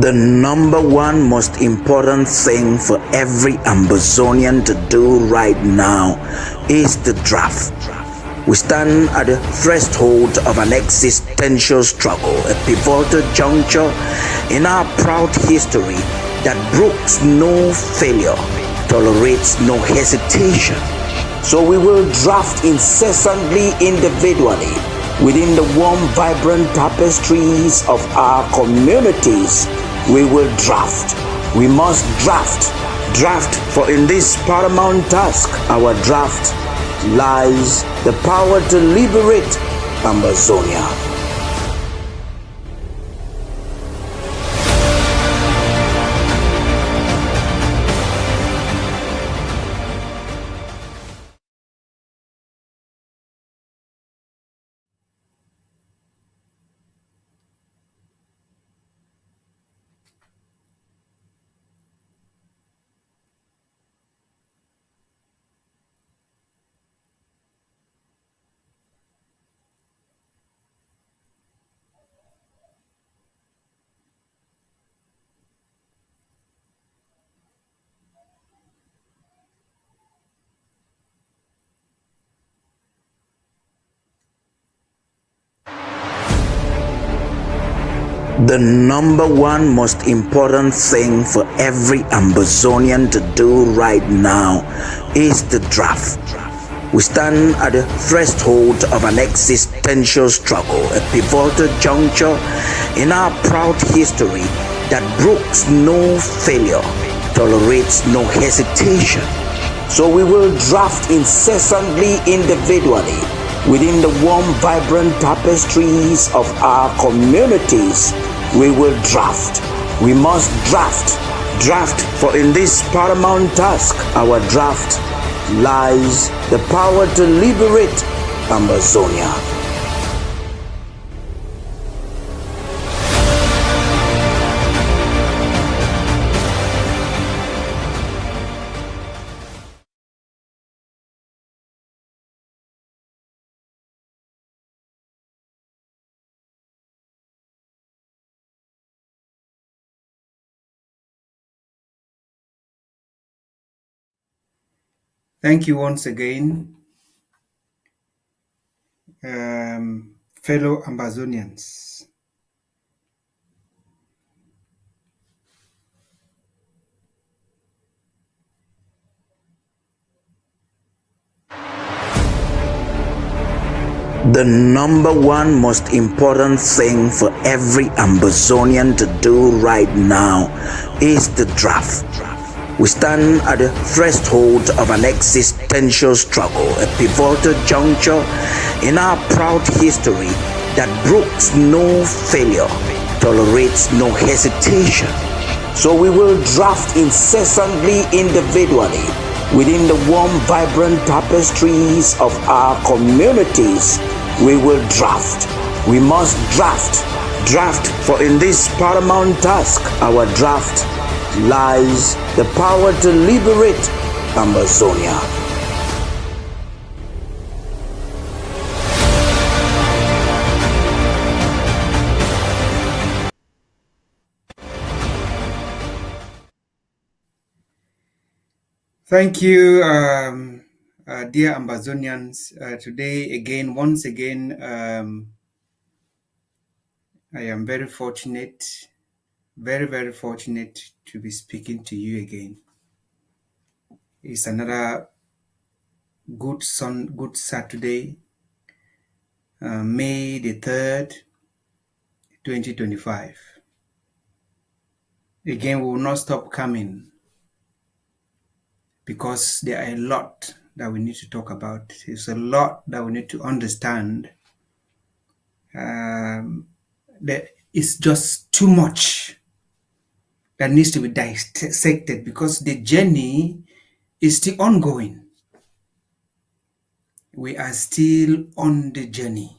The number one most important thing for every Amazonian to do right now is the draft. We stand at the threshold of an existential struggle, a pivotal juncture in our proud history that brooks no failure, tolerates no hesitation. So we will draft incessantly, individually, within the warm, vibrant tapestries of our communities. We will draft. We must draft. Draft, for in this paramount task, our draft lies the power to liberate Amazonia. The number one most important thing for every Amazonian to do right now is the draft. We stand at the threshold of an existential struggle, a pivotal juncture in our proud history that brooks no failure, tolerates no hesitation. So we will draft incessantly, individually, within the warm, vibrant tapestries of our communities. We will draft. We must draft. Draft, for in this paramount task, our draft lies the power to liberate Amazonia. Thank you once again, fellow Amazonians. The number one most important thing for every Amazonian to do right now is the draft. We stand at the threshold of an existential struggle, a pivotal juncture in our proud history that brooks no failure, tolerates no hesitation. So we will draft incessantly, individually, within the warm, vibrant tapestries of our communities. We will draft. We must draft. Draft, for in this paramount task, our draft lies the power to liberate Amazonia. Thank you, dear Amazonians. Today, once again, I am very fortunate, very, very fortunate to be speaking to you again. It's another good Saturday, May the 3rd, 2025. Again, we will not stop coming because there are a lot that we need to talk about. There's a lot that we need to understand. There is just too much that needs to be dissected because the journey is still ongoing. We are still on the journey.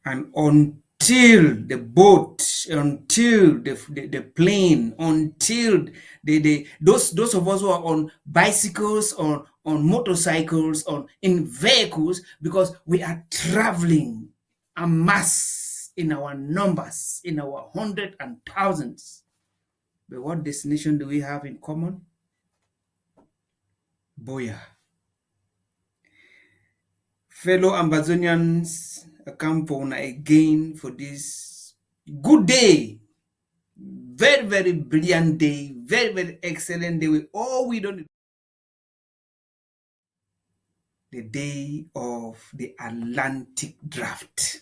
And until the boat, until the plane, until those of us who are on bicycles or on motorcycles or in vehicles, because we are traveling en masse in our numbers, in our hundreds and thousands. But what destination do we have in common? Boya. Fellow Amazonians, I come for una again for this good day. Very, very brilliant day. Very, very excellent day. We don't. The day of the Atlantic draft.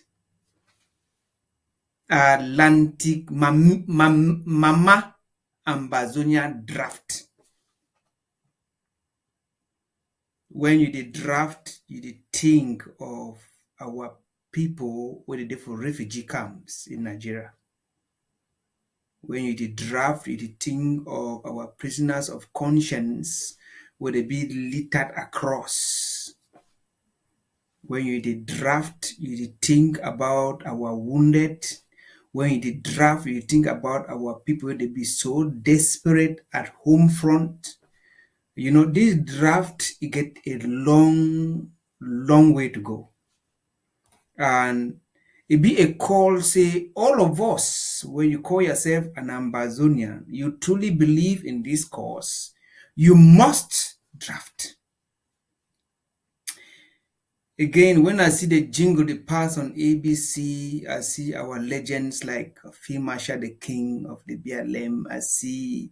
Atlantic Mama Ambazonia draft. When you did draft, you did think of our people where they for refugee camps in Nigeria. When you did draft, you did think of our prisoners of conscience where they be littered across. When you did draft, you did think about our wounded. When you did draft, you think about our people they be so desperate at home front. You know, this draft, you get a long, long way to go. And it be a call, say, all of us, when you call yourself an Ambazonian, you truly believe in this cause, you must draft. Again, when I see the jingle, the pass on ABC, I see our legends like Field Marshal, the King of the BLM. I see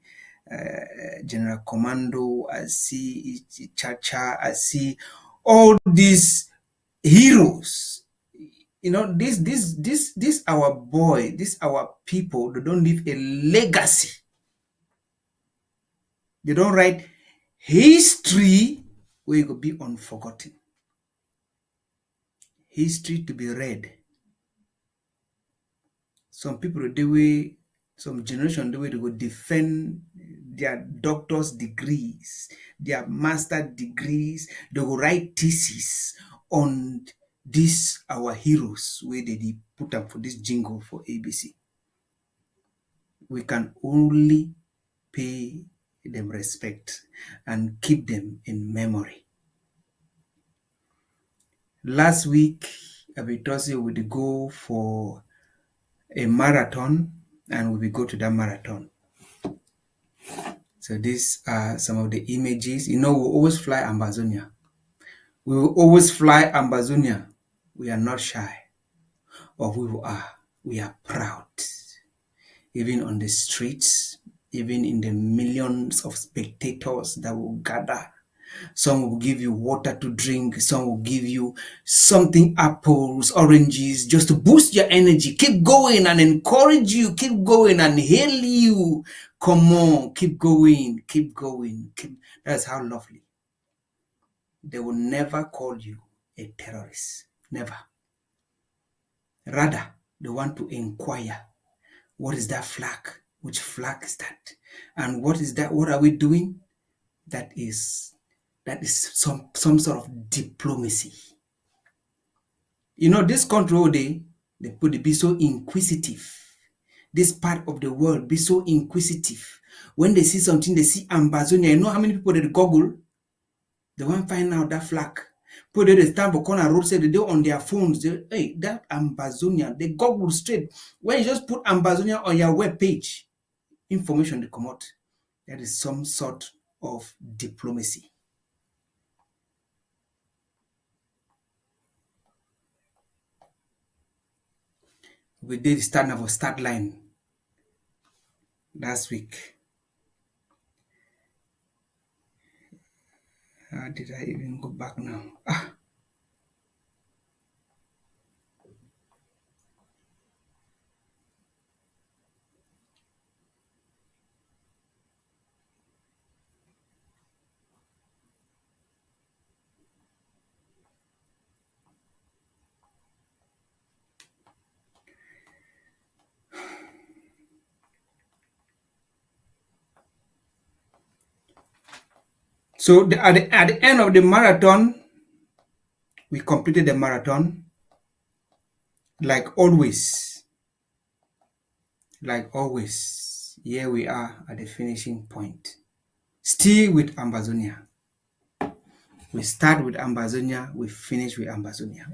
General Commando. I see Chacha. I see all these heroes. You know, this our boy, this our people. They don't leave a legacy. They don't write history where it will be unforgotten. History to be read. Some people the way, some generation the way they go defend their doctor's degrees, their master degrees, they go write thesis on this our heroes where they put up for this jingle for ABC. We can only pay them respect and keep them in memory. Last week, we thought we would go for a marathon and we will go to that marathon. So these are some of the images. You know, we always fly Ambazonia. We will always fly Ambazonia. We are not shy of who we are. We are proud. Even on the streets, even in the millions of spectators that will gather. Some will give you water to drink. Some will give you something, apples, oranges, just to boost your energy. Keep going and encourage you. Keep going and hail you. Come on, keep going, keep going. That's how lovely. They will never call you a terrorist. Never. Rather, they want to inquire, what is that flag? Which flag is that? And what is that? What are we doing? That is some sort of diplomacy. You know, this country, they be so inquisitive. This part of the world be so inquisitive. When they see something, they see Ambazonia. You know how many people that Google? They want to find out that flag. People they stand for corner road, say they do on their phones. Hey, that Ambazonia, they Google straight. When you just put Ambazonia on your web page, information they come out. That is some sort of diplomacy. We did stand up a start line last week. How did I even go back now? So at the end of the marathon, we completed the marathon like always. Like always, here we are at the finishing point. Still with Ambazonia. We start with Ambazonia, we finish with Ambazonia.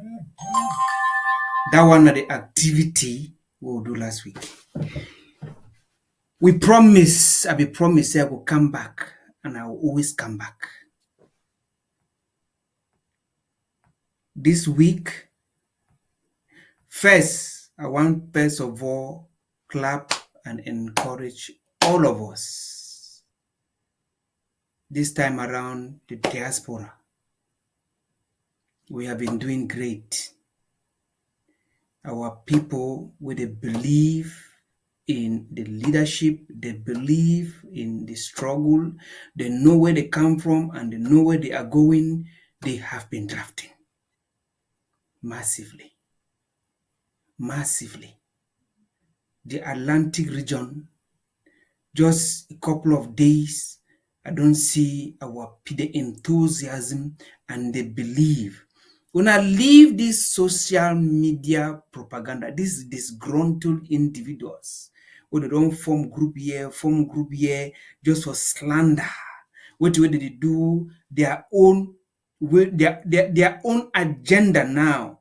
That one of the activity we will do last week. We promise, I be promise I will come back, and I will always come back. This week, first, I want first of all clap and encourage all of us. This time around, the diaspora, we have been doing great. Our people with a belief in the leadership, they believe in the struggle, they know where they come from and they know where they are going. They have been drafting massively. The Atlantic region, just a couple of days, I don't see the enthusiasm and the belief. When I leave this social media propaganda, these disgruntled individuals, when they don't form group here, just for slander, what do they do? Their own agenda now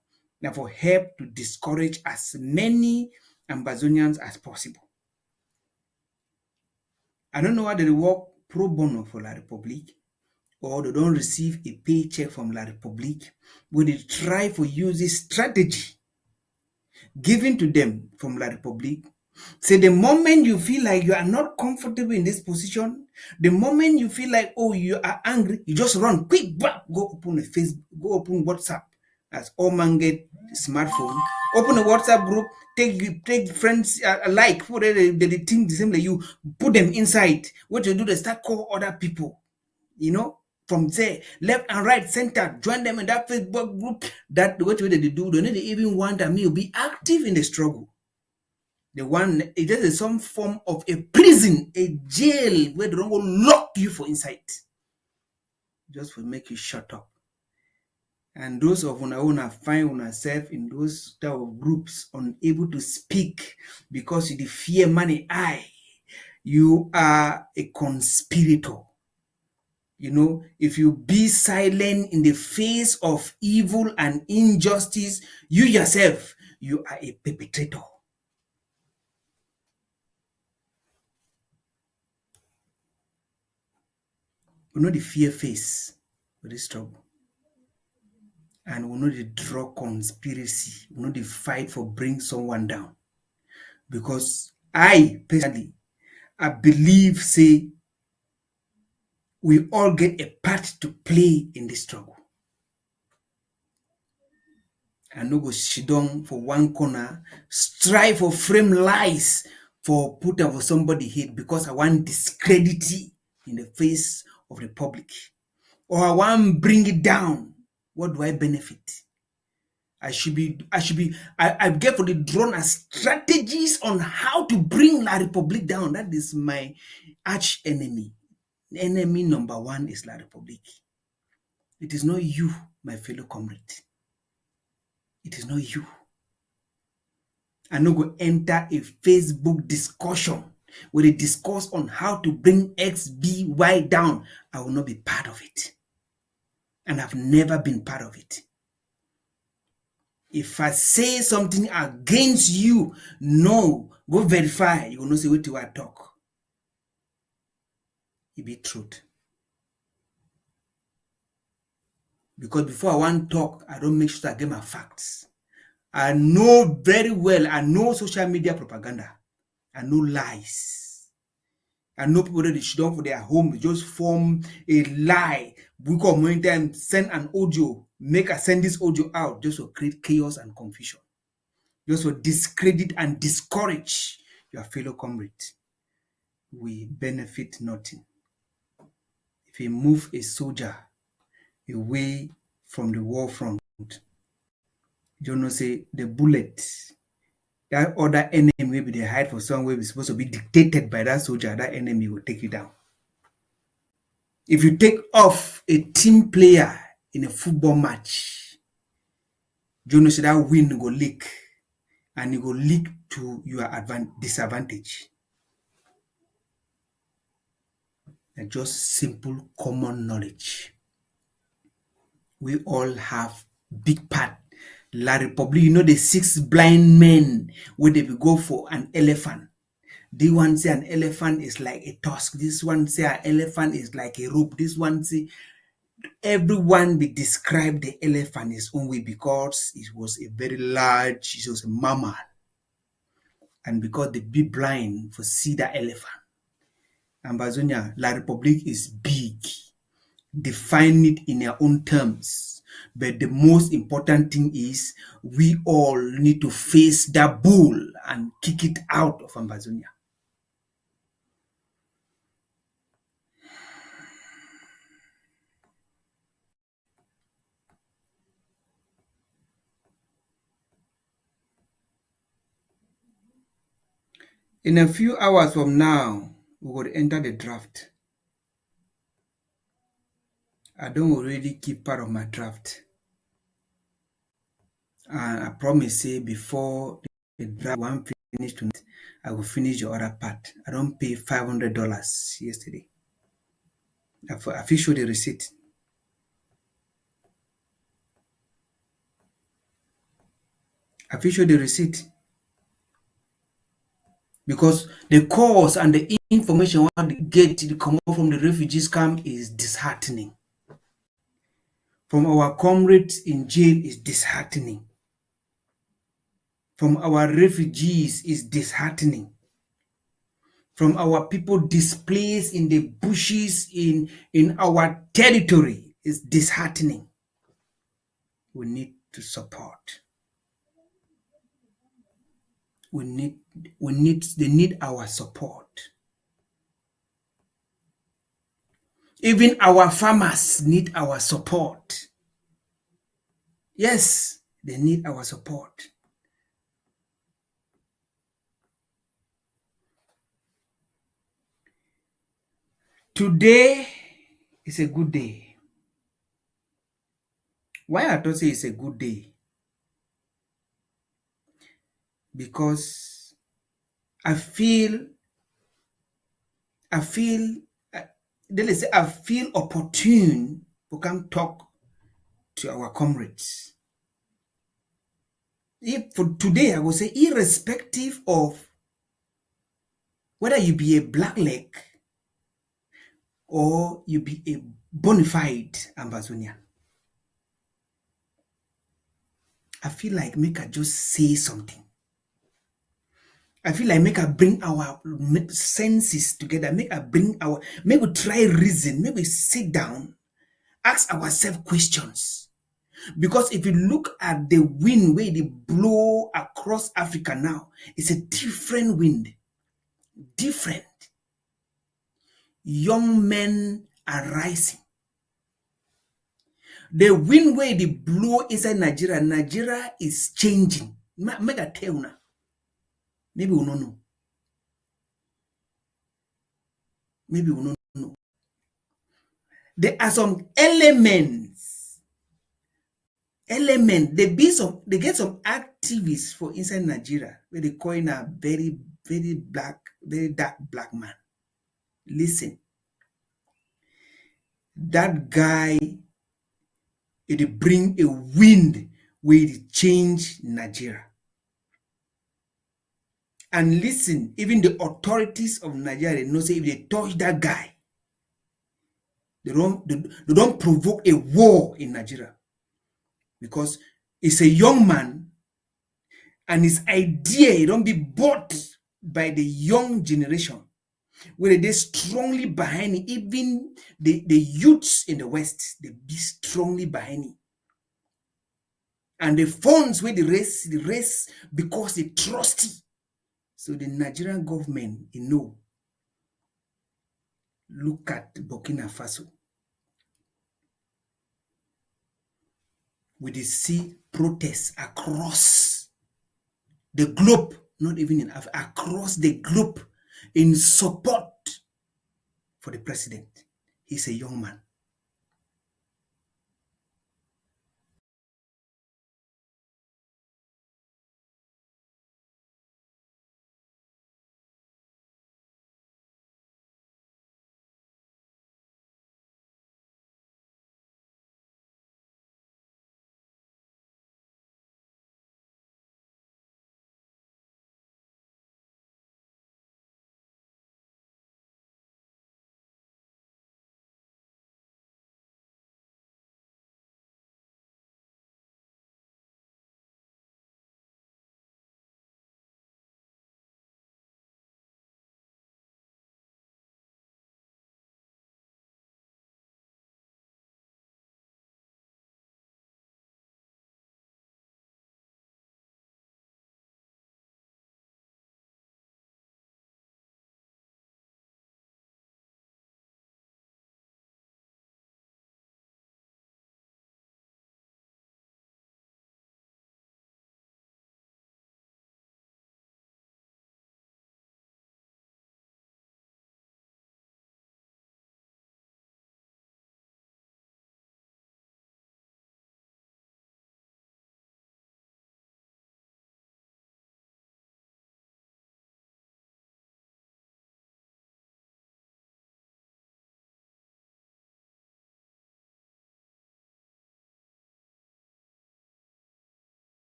for help to discourage as many Ambazonians as possible. I don't know whether they work pro bono for La Republique or they don't receive a paycheck from La Republique, but they try to use this strategy given to them from La Republique. Say the moment you feel like you are not comfortable in this position, the moment you feel like, oh, you are angry, you just run quick back, go open a Facebook, go open WhatsApp. As all man get smartphone, open a WhatsApp group, take friends alike, put they think the same like you, put them inside. What you do, they start call other people, from there, left and right, center, join them in that Facebook group. That what they do, they don't even want me to be active in the struggle. The one, it is some form of a prison, a jail where they don't go lock you for inside. Just to make you shut up. And those of una find yourself in those type of groups unable to speak because you the fear money you are a conspirator. If you be silent in the face of evil and injustice, you yourself, you are a perpetrator. We know the fear face for this struggle. And we know the draw conspiracy. We know the fight for bring someone down. Because I personally, I believe, say, we all get a part to play in this struggle. I no go sit down for one corner, strive for frame lies for put up for somebody hate because I want discredit in the face of the public. Or I want bring it down. What do I benefit? I get for the drone as strategies on how to bring La Republique down. That is my arch enemy. Enemy number one is La Republique. It is not you, my fellow comrade. It is not you. I no go enter a Facebook discussion where they discuss on how to bring X, B, Y down. I will not be part of it. And I've never been part of it. If I say something against you, no, go verify. You will not say what you are talk. It be truth. Because before I want to talk, I don't make sure I get my facts. I know very well, I know social media propaganda. I know lies. I know people that they should down for their home, they just form a lie. We come one time, send an audio, make us send this audio out just to create chaos and confusion. Just to discredit and discourage your fellow comrade. We benefit nothing. If you move a soldier away from the war front, you know, say the bullet, that other enemy maybe they hide for somewhere is supposed to be dictated by that soldier, that enemy will take you down. If you take off a team player in a football match, you know, say that win go leak, and it will leak to your disadvantage. And just simple common knowledge. We all have big part La Republic, you know the 6 blind men where they will go for an elephant. This one say an elephant is like a tusk. This one say an elephant is like a rope. This one say everyone will describe the elephant his own way because it was a very large, it was a mammal. And because they be blind for see the elephant. Ambazonia, La Republique is big. Define it in their own terms. But the most important thing is we all need to face that bull and kick it out of Ambazonia. In a few hours from now, we will enter the draft. I don't already keep part of my draft. And I promise say before the draft one finish tonight, I will finish the other part. I don't pay $500 yesterday. I will show the receipt. I will show the receipt. Because the cause and the information what they get to come out from the refugees camp is disheartening. From our comrades in jail is disheartening. From our refugees is disheartening. From our people displaced in the bushes in our territory is disheartening. We need to support. They need our support. Even our farmers need our support. Yes, they need our support. Today is a good day. Why I don't say it's a good day? Because I feel, uh, they say I feel opportune to come talk to our comrades. If for today, I will say, irrespective of whether you be a blackleg or you be a bona fide Ambazonian, I feel like make I just say something. I feel like make I bring our senses together. Make we try reason. Make we sit down, ask ourselves questions. Because if you look at the wind where they blow across Africa now, it's a different wind. Different. Young men are rising. The wind where they blow inside Nigeria is changing. Make I tell you now. Maybe we don't know. Maybe we don't know. There are some elements. They get some activists for inside Nigeria where they call in a very, very dark black man. Listen, that guy, it bring a wind where it change Nigeria. And listen, even the authorities of Nigeria know say if they touch that guy, they don't provoke a war in Nigeria. Because it's a young man and his idea don't be bought by the young generation where they strongly behind it. Even the youths in the West, they be strongly behind it. And the funds where they raise because they trust it. So the Nigerian government, look at Burkina Faso. We see protests across the globe, not even in Africa, across the globe in support for the president. He's a young man.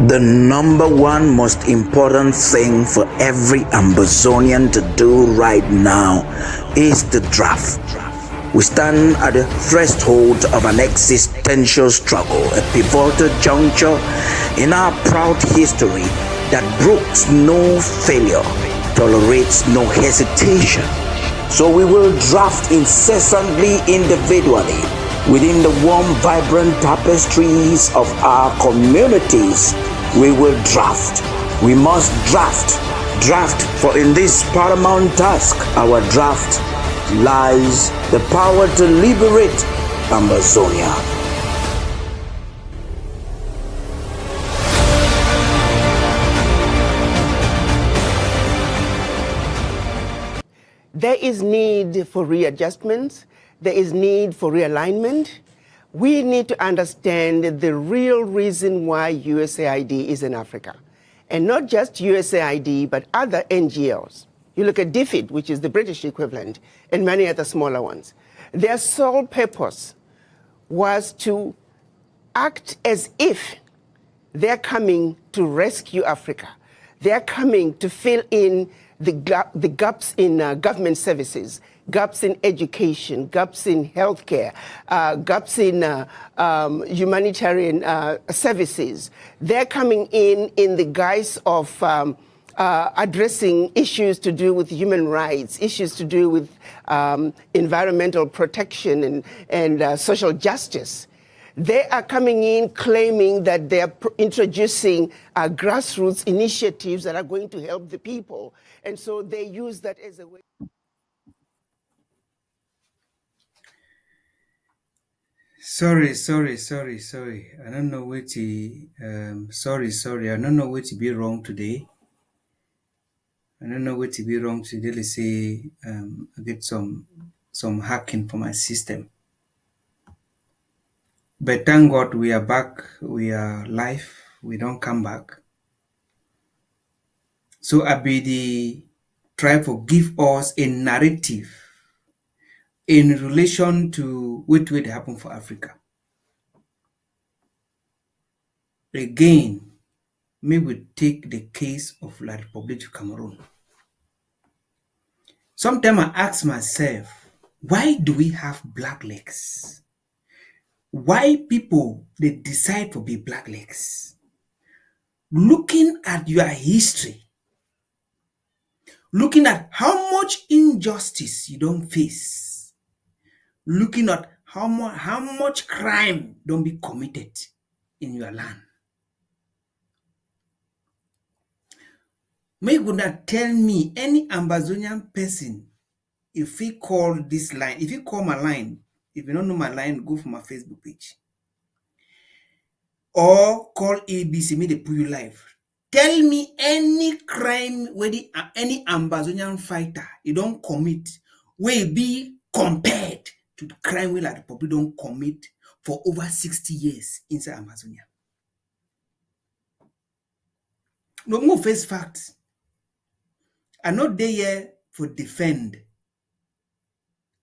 The number one most important thing for every Ambazonian to do right now is the draft. We stand at the threshold of an existential struggle, a pivotal juncture in our proud history that brooks no failure, tolerates no hesitation. So we will draft incessantly, individually, within the warm, vibrant tapestries of our communities. We will draft. We must draft. Draft, for in this paramount task, our draft lies the power to liberate Amazonia. There is need for readjustments. There is need for realignment. We need to understand the real reason why USAID is in Africa. And not just USAID, but other NGOs. You look at DFID, which is the British equivalent, and many other smaller ones. Their sole purpose was to act as if they're coming to rescue Africa. They're coming to fill in the gaps in government services, gaps in education, gaps in healthcare, gaps in humanitarian services. They're coming in the guise of addressing issues to do with human rights, issues to do with environmental protection and social justice. They are coming in claiming that they are introducing grassroots initiatives that are going to help the people. And so they use that as a way. Sorry. I don't know what to, sorry. I don't know what to be wrong today. I don't know what to be wrong today. Let's say I get some hacking for my system. But thank God we are back. We are live. We don't come back. So I be the try to give us a narrative in relation to what will happen for Africa. Again, may we take the case of La Republic of Cameroon. Sometimes I ask myself, why do we have black legs? Why people they decide to be black legs? Looking at your history, looking at how much injustice you don't face, looking at how much crime don't be committed in your land. May you not tell me any Ambazonian person, if he call this line, if you call my line, if you don't know my line, go for my Facebook page. Or call ABC, may they put you live. Tell me any crime where any Ambazonian fighter you don't commit will be compared to the crime where the Republic don't commit for over 60 years inside Amazonia. No more face facts. I'm not there here for defend.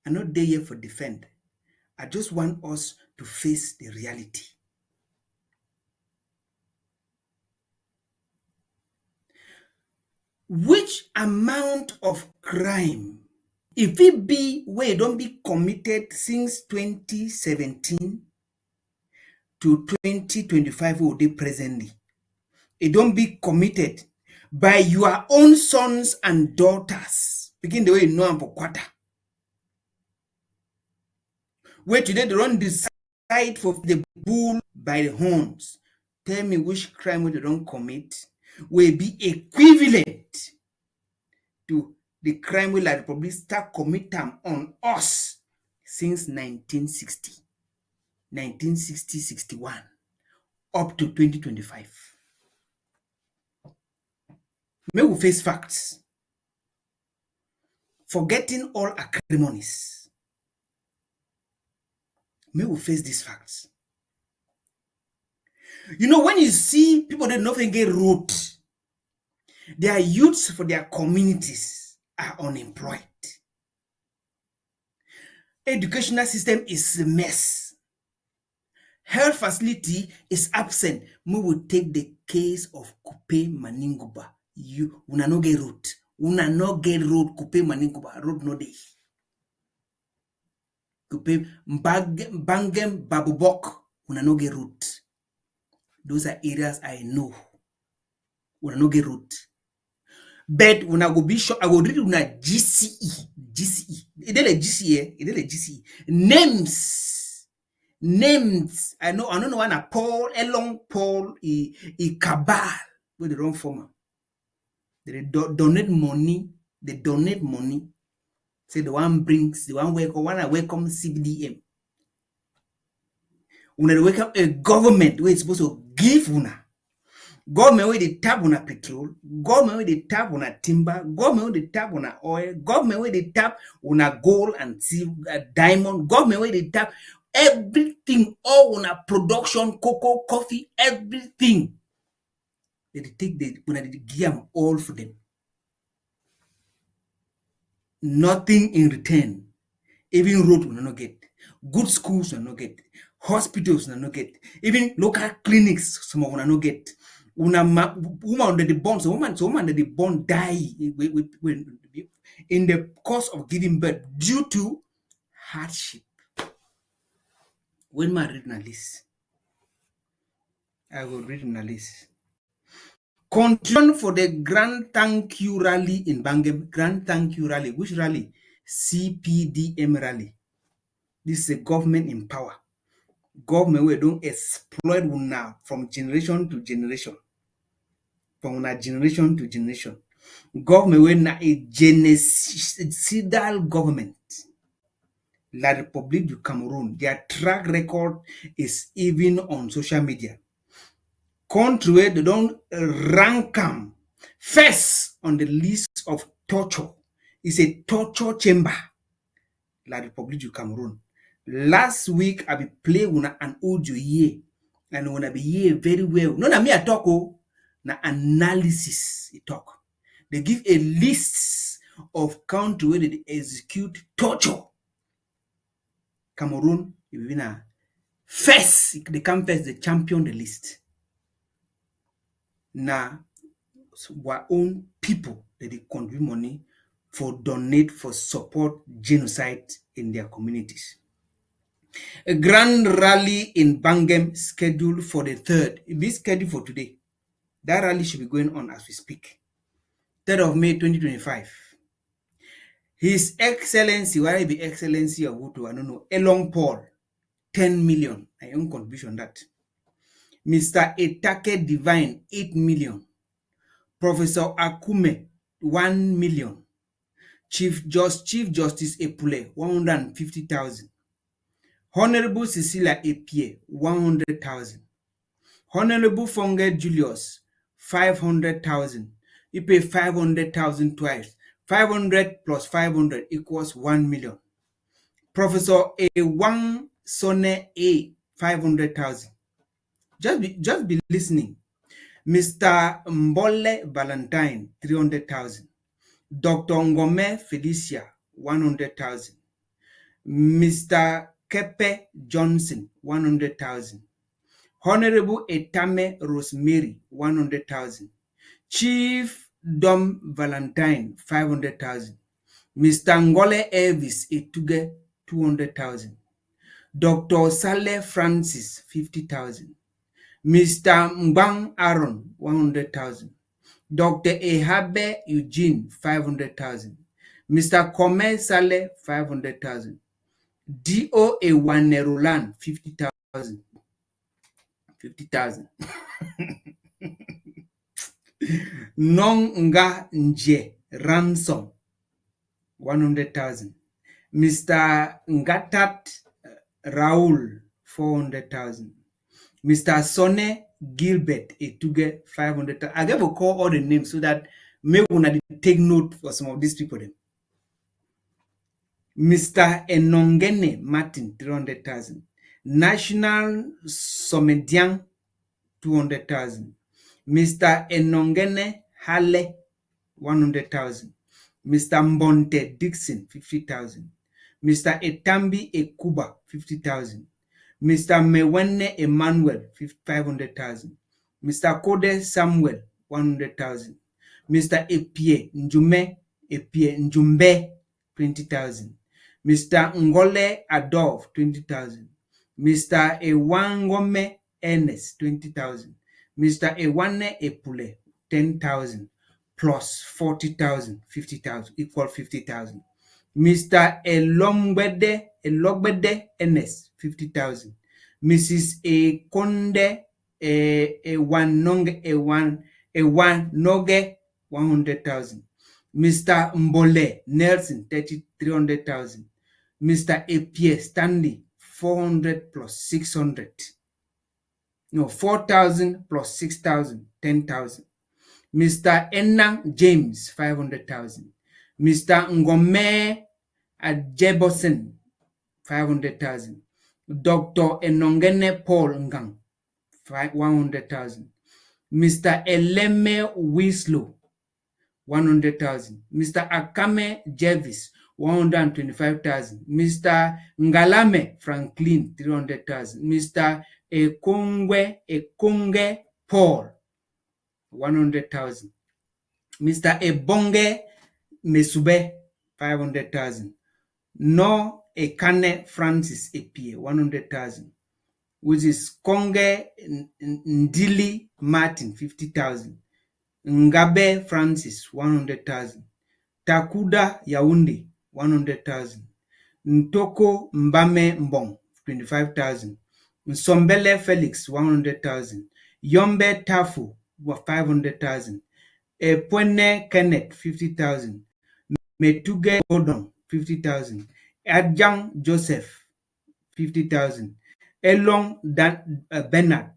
I'm not there here for defend. I just want us to face the reality. Which amount of crime, if it be where it don't be committed since 2017 to 2025 or day presently, it don't be committed by your own sons and daughters, begin the way you know them for quarter. Where today they don't decide for the bull by the horns. Tell me which crime they don't commit will be equivalent to the crime will like probably start committing on us since 1960-61 up to 2025. May we face facts, forgetting all acrimonies. May we face these facts. You know, when you see people that nothing get root, their youths for their communities are unemployed. Educational system is a mess. Health facility is absent. We will take the case of Kupe Maninguba. You una no get road. Una no get road. Kupe Maninguba road no dey. Kupe Bangem Babubok. Una no get road. Those are areas I know. Una no get road. But una go be sure. I go read una GCE. GCE. It is GCE. It is GCE. Names. I don't know one Paul, Elon Paul, Cabal, where they run from. They donate money. They donate money. Say the one welcome CBDM. Una welcome a government where it's supposed to give una. Government where they tap on a petrol, government where they tap on a timber, government where they tap on a oil, government where they tap on a gold and silver, diamond, government where they tap everything, all on a production, cocoa, coffee, everything. They take when they give them all for them. Nothing in return. Even road will not get. Good schools will not get. Hospitals will not get. Even local clinics, some will not get. Woman under the bond, so woman under the bond die in the course of giving birth due to hardship. When I read a list, I will read a list. Contribution for the Grand Thank You rally in Bangem. Grand Thank You rally. Which rally? CPDM rally. This is a government in power. Government will don't exploit now from generation to generation. From una generation to generation. Government will na a genocidal government. La République du Cameroon. Their track record is even on social media. Country where they don't rank them first on the list of torture. It's a torture chamber. La République du Cameroon. Last week, I be play una an audio here. And when I be here very well. No, na me I talk, oh. Na analysis I talk. They give a list of country where they execute torture. Cameroon, first, they come first, they champion the list. Now, our own people that they contribute money for donate, for support genocide in their communities. A grand rally in Bangem scheduled for the 3rd. It be scheduled for today. That rally should be going on as we speak. 3rd of May 2025. His Excellency, why be Excellency of Wutu, I don't know, Elon Paul, 10 million. I own contribution on that. Mr. Etake Divine, 8 million. Professor Akume, 1 million. Chief Justice Epule, 150,000. Honorable Cecilia Epie, 100,000. Honorable Fonge Julius, 500,000. You pay 500,000 twice. 500 plus 500 equals 1 million. Professor A1 Sone A, 500,000. Just be listening. Mr. Mbole Valentine, 300,000. Dr. Ngome Felicia, 100,000. Mr. Kepe Johnson, 100,000. Honorable Etame Rosemary, 100,000. Chief Dom Valentine, 500,000. Mr. Ngole Elvis Etuge, 200,000. Dr. Saleh Francis, 50,000. Mr. Mbang Aaron, 100,000. Dr. Ehabe Eugene, 500,000. Mr. Kome Saleh, 500,000. D.O. Ewanerulan, 50,000. 50,000. Nonga Nje Ransom, 100,000. Mr. Ngatat Raul, 400,000. Mr. Sone Gilbert Etuge, 500,000. I will call all the names so that maybe we take note for some of these people. Then. Mr. Enongene Martin, 300,000. National Somedian, 200,000. Mr. Enongene Hale, 100,000. Mr. Mbonte Dixon, 50,000. Mr. Etambi Ekuba, 50,000. Mr. Mewene Emmanuel, 500,000. Mr. Kode Samuel, 100,000. Mr. Epie Njumbe, 20,000. Mr. Ngole Adolf, 20,000. Mr. Ewangome Ernest, 20,000. Mr. Ewane Epule, 10,000. Plus 40,000, 50,000, equal 50,000. Mr. Elogbede Ernest, 50,000. Mrs. Ekonde Ewanoge, 100,000. Mr. Mbole Nelson, 300,000. Mr. Epie Stanley, 400 plus 600. No, 4,000 plus 6,000, 10,000. Mr. Enang James, 500,000. Mr. Ngome Adjebosen, 500,000. Dr. Enongene Paul Ngang, 100,000. Mr. Eleme Winslow, 100,000. Mr. Akame Jervis, 125,000. Mr. Ngalame Franklin, 300,000. Mr. Ekonge Paul, 100,000. Mr. Ebonge Mesube, 500,000. No Ekane Francis Epie, 100,000. Which is Konge Ndili Martin, 50,000. Ngabe Francis, 100,000. Takuda Yaounde, 100,000. Ntoko Mbame Mbong, 25,000. Nsombele Felix, 100,000. Yombe Tafu, 500,000. Epwene Kenneth, 50,000. Metuge Gordon, 50,000. Adjang Joseph, 50,000. Elong Bernard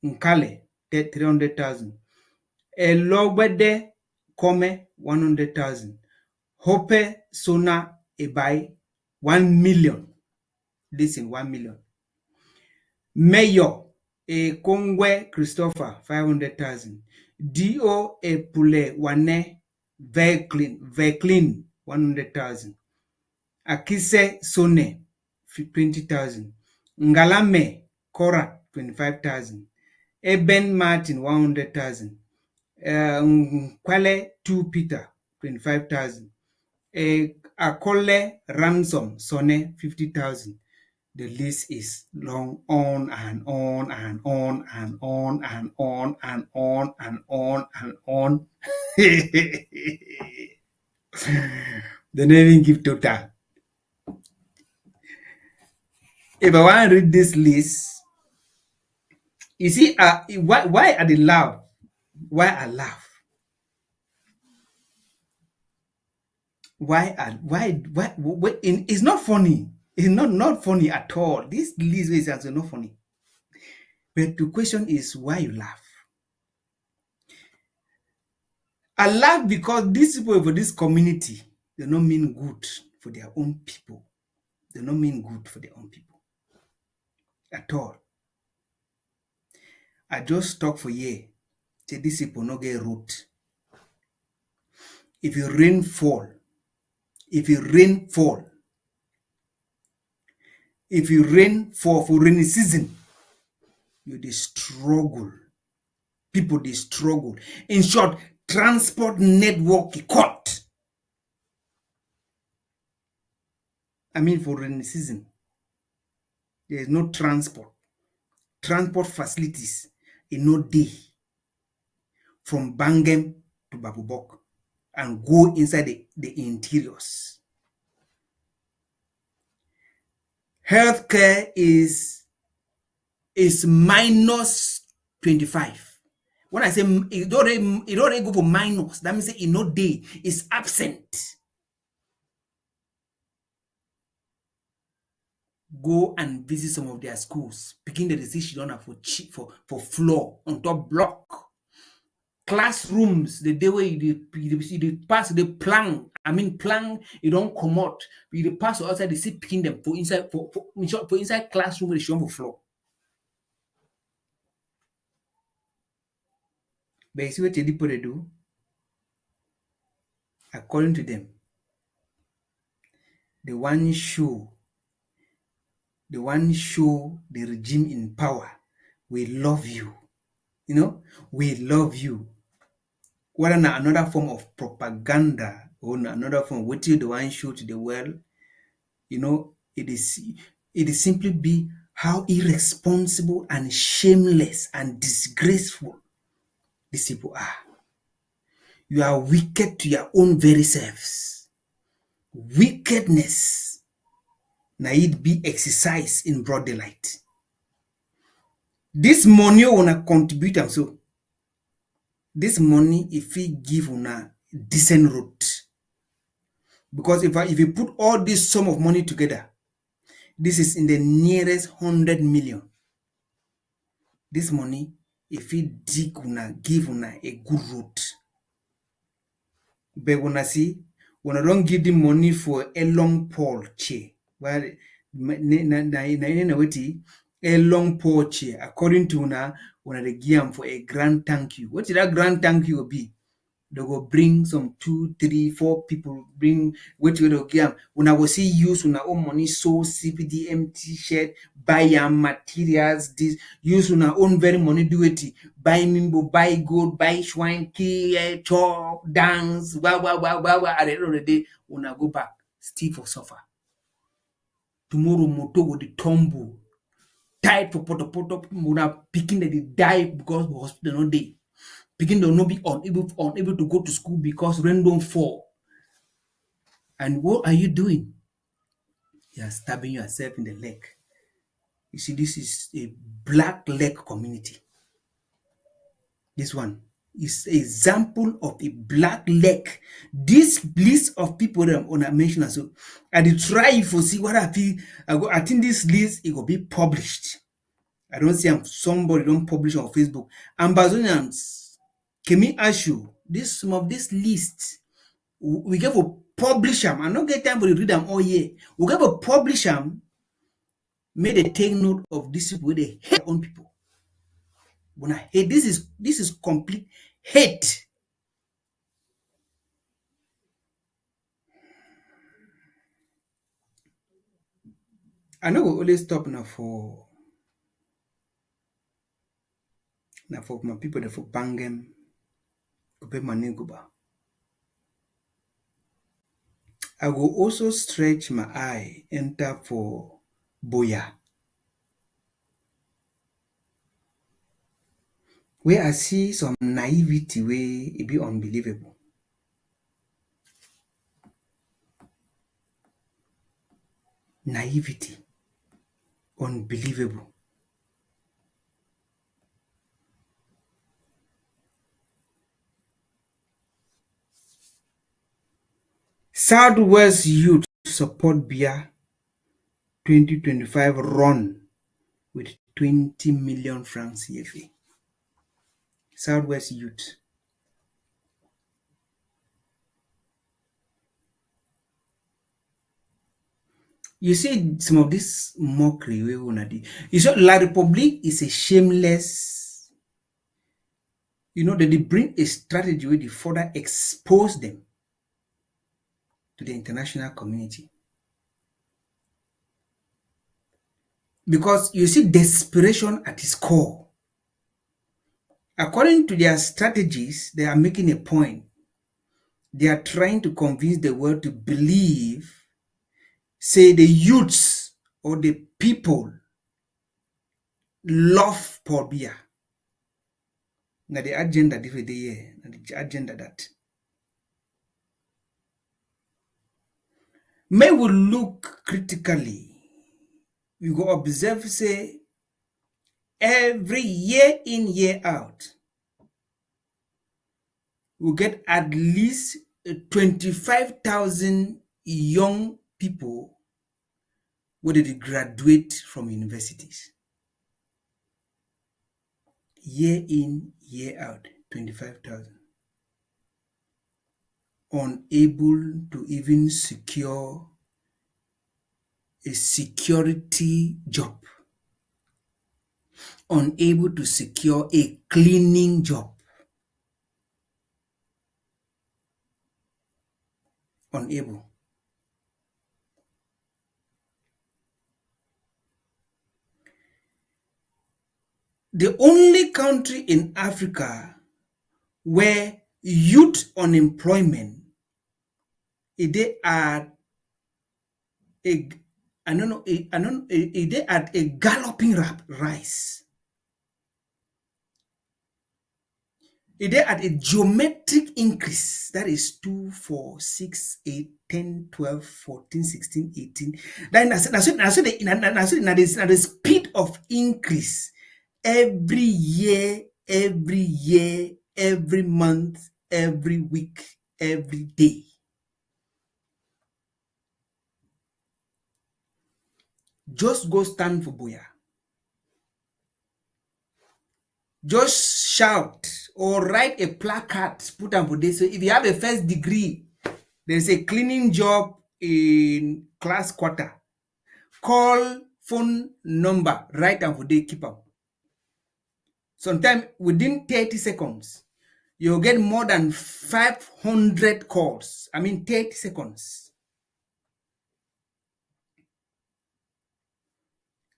Nkale, 300,000. Elogbede Kome, 100,000. Hope Sona Ebai, 1 million. Listen, 1 million. Mayor Kongwe Christopher, 500,000. D.O. Epule Wane Veclin, 100,000. Akise Sone, 20,000. Ngalame Kora, 25,000. Eben Martin, 100,000. Kwale 2 Peter, 25,000. Akole Ransom Sone, 50,000. The list is long, on and on and on and on and on and on and on and on. They don't even give total. If I want to read this list, you see, why I laugh? Why I laugh? It's not funny. It's not funny at all. This list is also not funny. But the question is why you laugh. I laugh because these people for this community, they don't mean good for their own people. They don't mean good for their own people at all. I just talk for year. Say these people no get root. If you rain fall, for rainy season, you dey struggle. People dey struggle. In short, transport network cut. I mean, for rainy season, there is no transport. Transport facilities in no day from Bangem to Babubok and go inside the interiors. Healthcare is minus 25. When I say it already go for minus, that means in no day is absent. Go and visit some of their schools. Begin the decision on for floor on top block. Classrooms, the day where you pass the plan. I mean plan, you don't come out. You pass outside, they see picking them for inside for inside classroom they show on the floor. But you see what the people they do? According to them, the one show the one show the regime in power, we love you. You know, we love you. Whether na another form of propaganda or na another form, what you the one show to the world, you know, it is simply be how irresponsible and shameless and disgraceful these people are. You are wicked to your own very selves. Wickedness na it be exercised in broad daylight. This money una contribute am so. This money if we give una decent road. Because if you put all this sum of money together, this is in the nearest 100 million. This money, if we dig una, give una a good road. But una see, una don't give the money for a long pole chair. Well, a long pole chair. According to una they give am for a grand thank you. What did that grand thank you be? They go bring some 2, 3, 4 people, bring what you give them. Una will see use una own money, so CPDM t-shirt, buy materials, this use una own very money, do it. Buy mimbo, buy gold, buy swine, key, chop, dance, wow. At the end of the day, una go back, still for suffer. Tomorrow moto go the tumble. Tied for poto, una picking that they die because the hospital no day. Begin to not be unable to go to school because rain don't fall. And what are you doing? You are stabbing yourself in the leg. You see, this is a black leg community. This one is an example of a black leg. This list of people that I'm gonna mention, so I did try for see what I feel. I think this list it will be published. I don't see somebody don't publish on Facebook. Ambazonians, can me ask you this some of this list we get to publish them. I don't get time to read them all year. We get to publish them. May they take note of this people. They hate their own people. When I hate this is complete hate. I know we always stop now for my people that for bangem go pay money go back. I will also stretch my eye enter for Boya, where I see some naivety where it be unbelievable. Naivety, unbelievable. Southwest Youth Support Beer 2025 run with 20 million francs CFA. Southwest Youth. You see some of this mockery we wanna do. You see, La Republique is a shameless, that they bring a strategy where they further expose them to the international community. Because you see desperation at its core. According to their strategies, they are making a point. They are trying to convince the world to believe, say the youths or the people love Paul Biya. Now the agenda different day, the agenda that. May we look critically. We go observe, say, every year in, year out, we get at least 25,000 young people where they graduate from universities. Year in, year out, 25,000. Unable to even secure a security job. Unable to secure a cleaning job. Unable. the only country in Africa where youth unemployment they at a they at a galloping rise. They at a geometric increase. That is 2, 4, 6, 8, 10, 12, 14, 16, 18. Then that's the speed of increase every year, every month, every week, every day. Just go stand for Boya. Just shout or write a placard, put on for this. So if you have a first degree, there's a cleaning job in class quarter. Call phone number, write down for day, keep up. Sometimes within 30 seconds, you'll get more than 500 calls. 30 seconds.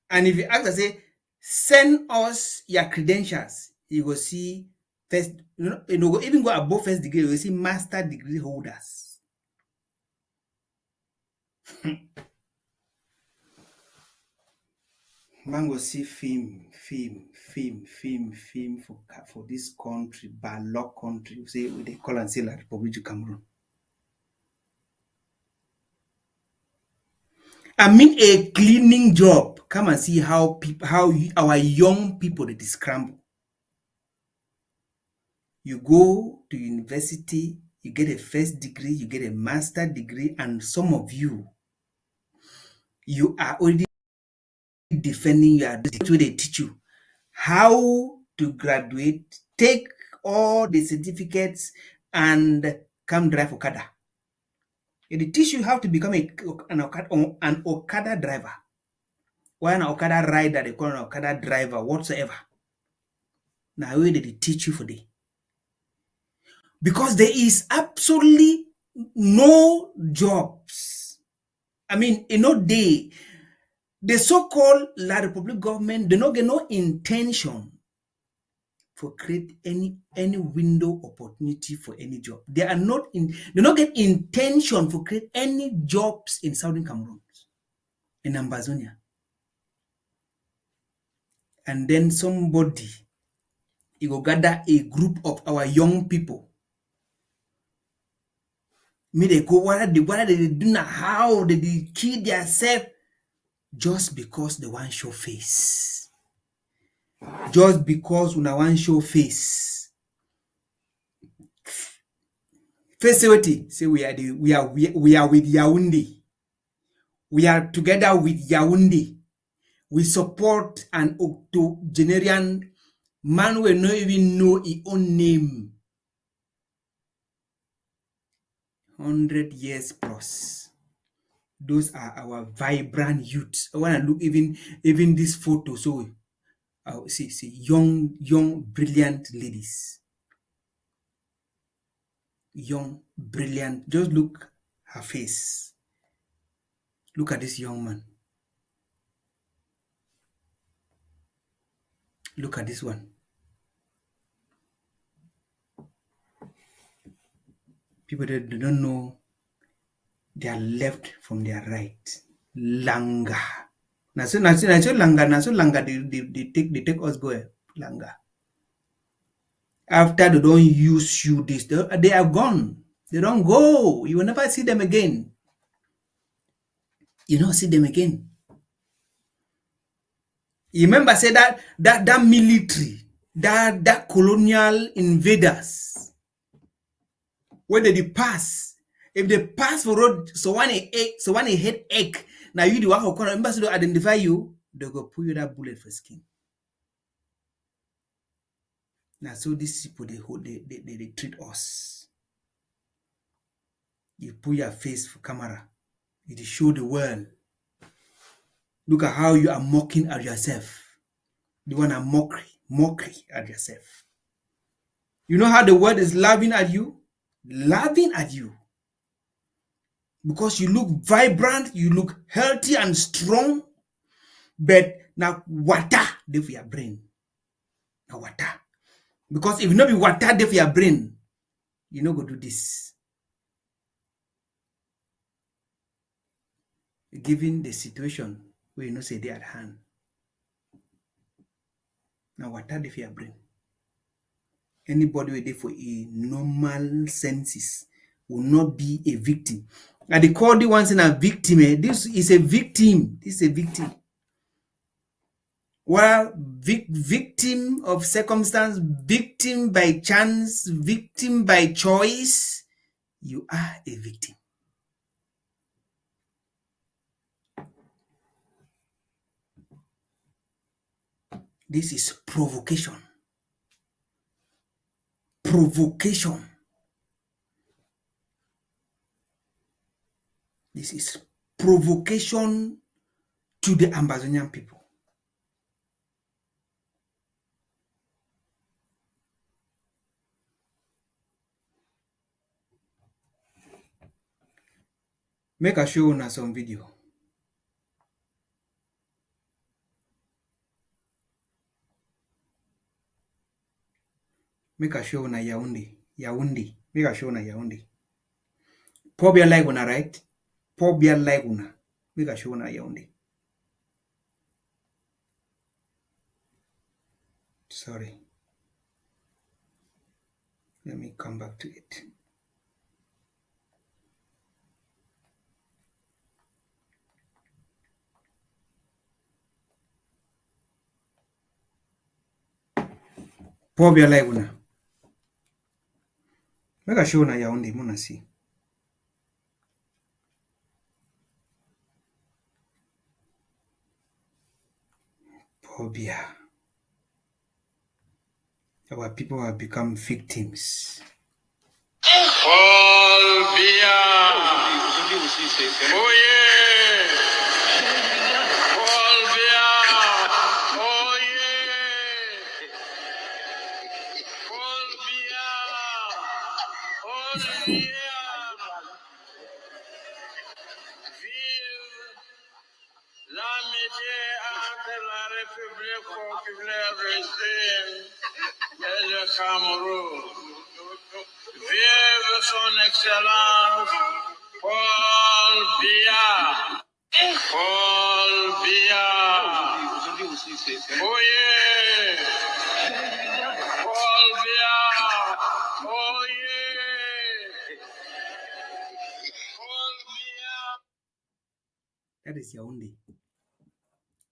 And if you ask to say, send us your credentials, you will see first, even go above first degree, you will see master degree holders. Man will see film for this country, bad luck country. Say they call and say like Republic of Cameroon. A cleaning job. Come and see how our young people they scramble. You go to university, you get a first degree, you get a master degree, and some of you are already defending your degree. They teach you how to graduate, take all the certificates, and come drive Okada. They teach you how to become an Okada driver. Or an Okada rider, they call an Okada driver, whatsoever. Now, where did they teach you for this? Because there is absolutely no jobs. The so-called La Republic government, they don't get no intention for create any window opportunity for any job. They not get intention for create any jobs in Southern Cameroon, in Ambazonia. And then somebody, he will gather a group of our young people. They go, what are they do now? How did they kill themselves? Just because they want show face. Just because we want show face. Face say we are with Yaoundé. We are together with Yaoundé. We support an octogenarian man who will not even know his own name. 100 years plus. Those are our vibrant youths. I want to look even this photo. So see young brilliant ladies. Young brilliant. Just look her face. Look at this young man. Look at this one. People that don't know their left from their right. Langa. Now so langa they take us go langa. After they don't use you this, they are gone. They don't go. You will never see them again. You don't see them again. You remember say that military, that colonial invaders, when they pass, if they pass for road, so when they hit egg, now you the one who remember to identify you, they go pull you that bullet for skin. Now so these people they treat us. You put your face for camera, you show the world. Look at how you are mocking at yourself. You want a mockery at yourself. You know how the world is laughing at you? Laughing at you. Because you look vibrant, you look healthy and strong, but now water live your brain. na water. Because if you no be water dey for your brain, you no go do this. Given the situation wey you know say dey at hand, na water dey for your brain. Anybody wey dey for a normal senses will not be a victim. And they call the one thing a victim. This is a victim. This is a victim. Well, victim of circumstance, victim by chance, victim by choice. You are a victim. This is provocation. Provocation. This is provocation to the Ambazonian people. Make I show you some video. Make I show you Yaoundé. Yaoundé. Make I show you Yaoundé. Pobia like una, right? Pobia like una. Make I show you Yaoundé. Sorry. Let me come back to it. Pobia like una. Make I show you Yaoundé. Muna see. Pobia. Our people have become victims. Fombat. Oh yeah. Fombat. Oh yeah. Fombat. Oh yeah. Vive l'amitié entre la République populaire russe et le Cameroun. Vive son Excellence Paul Biya. Paul Biya. Oh yeah. Paul Biya. Oh yeah. Paul Biya. That is Yaoundé.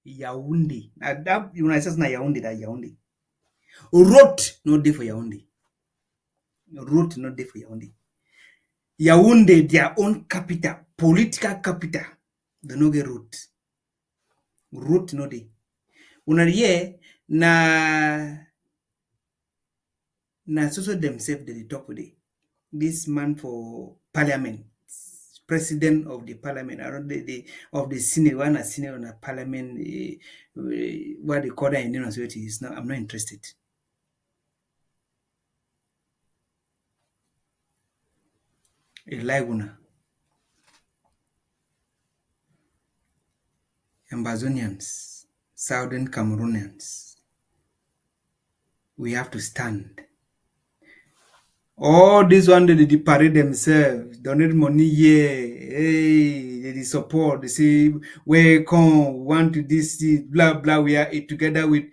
Yaoundé. Now that when I say na Yaoundé, that Yaoundé. Road no dey for Yaoundé. Road no dey for Yaoundé. Yaoundé, their own capital, political capital, they no get road. Road no dey. Una here na so themselves they talk today. This man for parliament, president of the parliament, around of the Senate, one a Senate on a parliament, what they call that in Nino Society is not. I'm not interested. Laguna. Ambazonians, Southern Cameroonians, we have to stand. All this one they parade themselves, donate money here, hey, they support, they say, welcome, want to this, blah, blah, we are together with,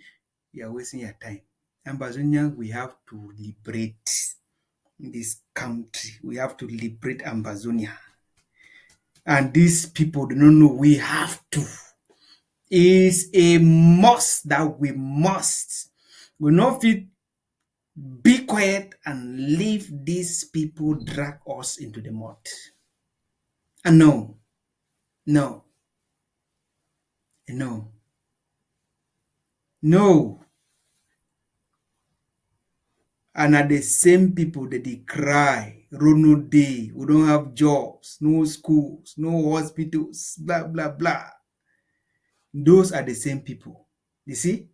you are wasting your time. Ambazonians, we have to liberate this country. We have to liberate Ambazonia. And these people do not know we have to. It's a must that we must. We not fit be quiet and leave these people drag us into the mud. And no. And are the same people that they cry, road no day, we don't have jobs, no schools, no hospitals, blah, blah, blah. Those are the same people. You see?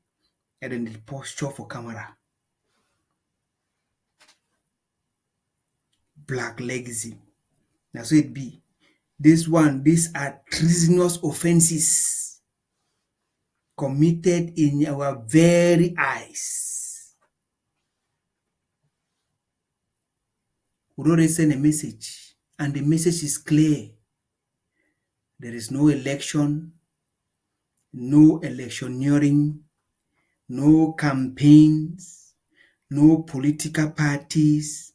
And then they posture for camera. Black legacy. Now so it be. These are treasonous offenses committed in our very eyes. We already send a message, and the message is clear. There is no election, no electioneering, no campaigns, no political parties.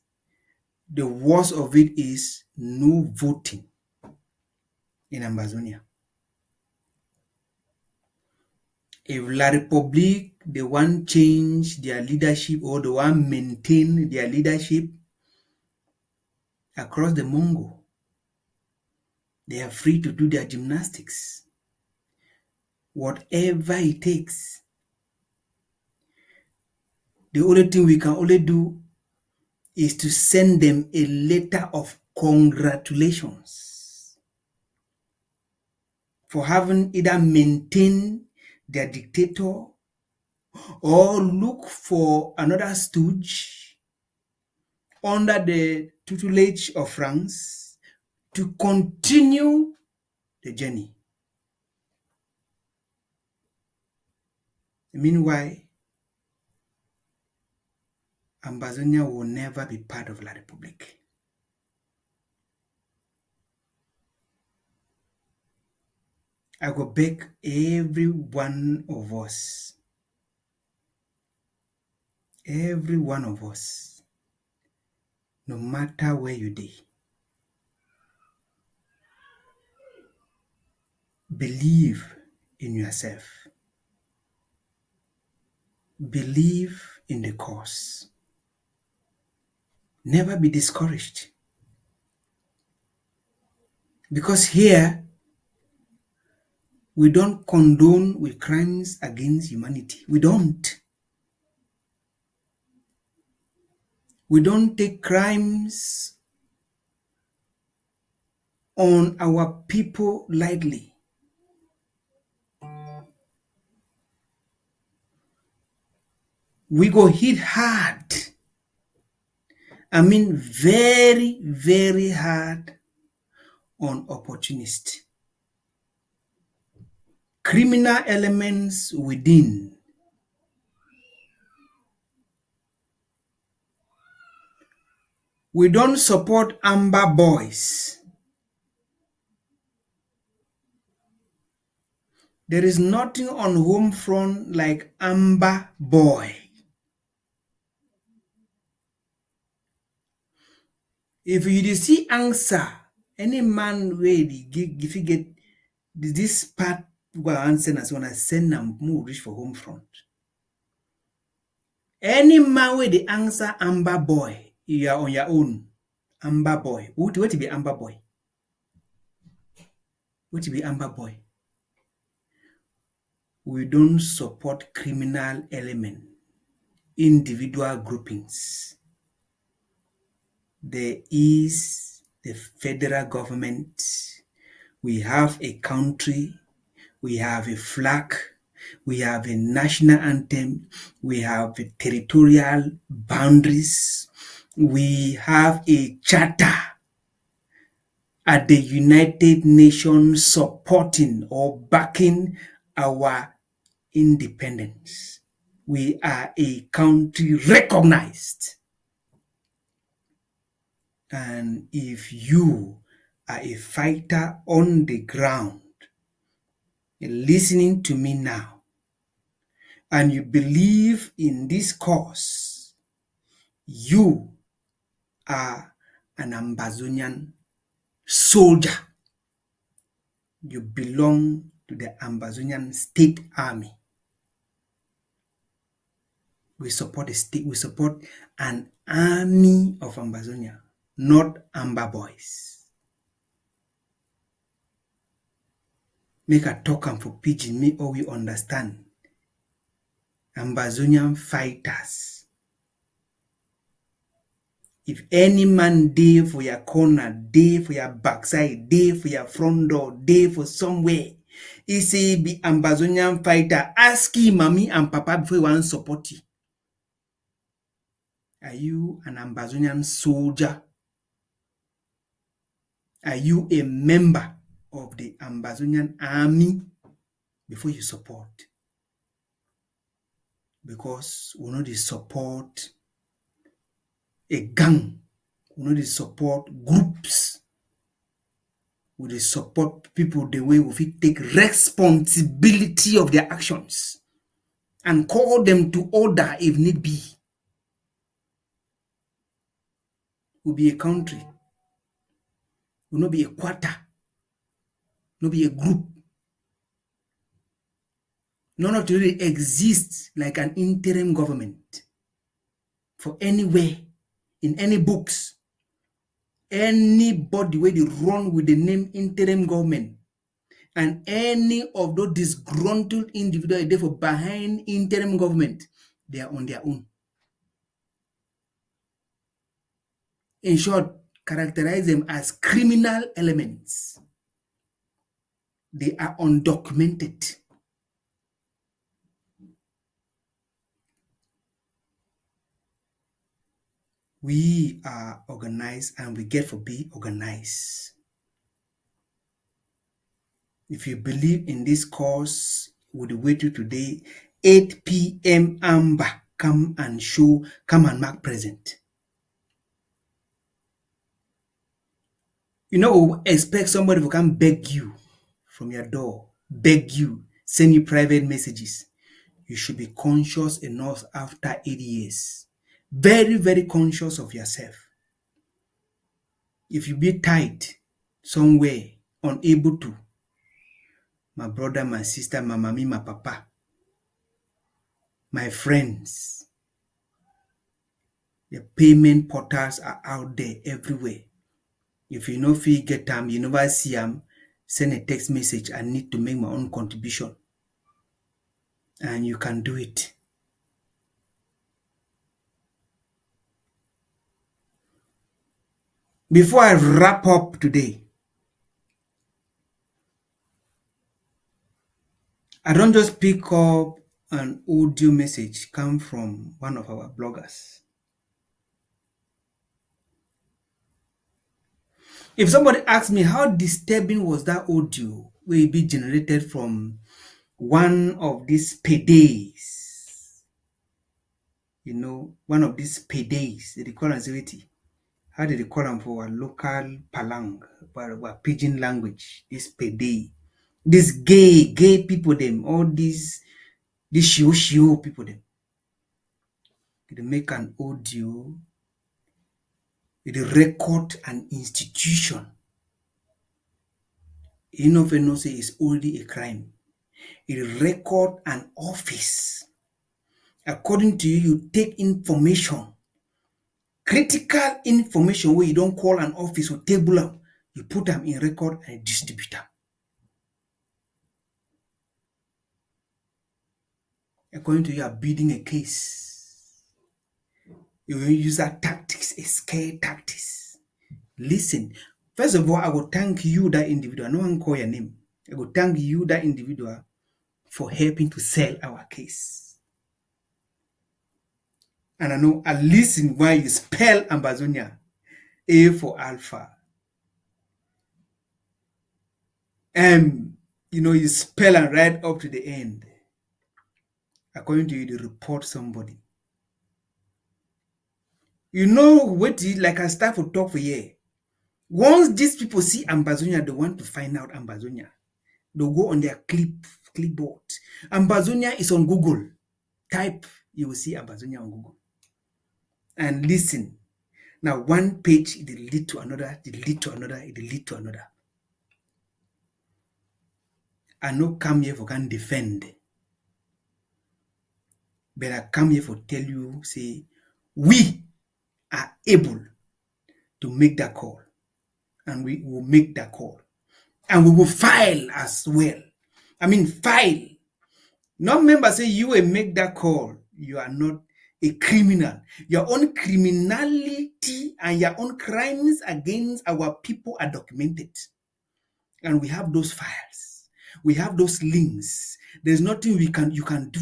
The worst of it is no voting in Ambazonia. If La Republique, they want change their leadership or they want maintain their leadership across the Mongo, they are free to do their gymnastics. Whatever it takes. The only thing we can only do is to send them a letter of congratulations for having either maintained their dictator or look for another stooge under the tutelage of France to continue the journey. Meanwhile, Ambazonia will never be part of La Republique. I go beg every one of us, no matter where you dey, believe in yourself. Believe in the cause. Never be discouraged. Because here, we don't condone with crimes against humanity. We don't. We don't take crimes on our people lightly. We go hit hard. I mean very, very hard on opportunists. Criminal elements within. We don't support Amber boys. There is nothing on home front like Amber boy. If you see answer, any man wey if you get this part where answer as wanna send them move reach for home front. Any man wey the answer Amber boy, you are on your own. Amber boy. What be Amber boy? What be Amber boy? We don't support criminal element, individual groupings. There is the federal government. We have a country. We have a flag. We have a national anthem. We have a territorial boundaries. We have a charter at the United Nations supporting or backing our independence. We are a country recognized. And if you are a fighter on the ground, listening to me now, and you believe in this cause, you are an Ambazonian soldier. You belong to the Ambazonian State Army. We support the state, we support an army of Ambazonia, not Amber boys. Make a talk and for pidgin, me all we understand. Ambazonian fighters. If any man dey for your corner, dey for your backside, dey for your front door, dey for somewhere, he say be Ambazonian fighter, ask him mommy and papa before you want to support you. Are you an Ambazonian soldier? Are you a member of the Ambazonian army before you support? Because we know they support a gang We know they support groups. We dey support people the way we fit take responsibility of their actions and call them to order if need be. We be a country. We no be a quarter. No be a group. None of it really exists like an interim government for anywhere, in any books. Anybody where they run with the name interim government and any of those disgruntled individuals therefore behind interim government, they are on their own. In short, characterize them as criminal elements. They are undocumented. We are organized and we get to be organized. If you believe in this cause, we'll wait you today, 8 p.m. Amba, come and mark present. You know, expect somebody to come beg you from your door, beg you, send you private messages. You should be conscious enough after 8 years. Very, very conscious of yourself. If you be tight somewhere, unable to, my brother, my sister, my mommy, my papa, my friends, the payment portals are out there everywhere. If you know fit get them, you never see them, send a text message, I need to make my own contribution. And you can do it. Before I wrap up today, I don't just pick up an audio message come from one of our bloggers. If somebody asks me how disturbing was that audio will be generated from one of these paydays, you know, one of these paydays, they call anxiety. How did they call them for our local palang, our pidgin language, this payday? These gay people, them, all these shio people, them. They make an audio, they record an institution. You know, if you know, say it's already a crime. It record an office. According to you, you take information, critical information where you don't call an office or table them, you put them in record and distribute them. According to you, are building a case. You will use that tactics, a scare tactics. Listen, first of all, I will thank you, that individual. No one call your name. I will thank you, that individual, for helping to sell our case. And I know, I listen why you spell Ambazonia, A for Alpha. You know, you spell and right up to the end. According to you, they report somebody. You know what? Like I start to talk for here. Once these people see Ambazonia, they want to find out Ambazonia. They'll go on their clipboard. Ambazonia is on Google. Type, you will see Ambazonia on Google. And listen. Now, one page, it will lead to another, it will lead to another, it will lead to another. I no come here for can defend. But I come here for tell you, say, we are able to make that call. And we will make that call. And we will file as well. I mean, file. Not member say you will make that call. You are not a criminal. Your own criminality and your own crimes against our people are documented. And we have those files. We have those links. There's nothing you can do.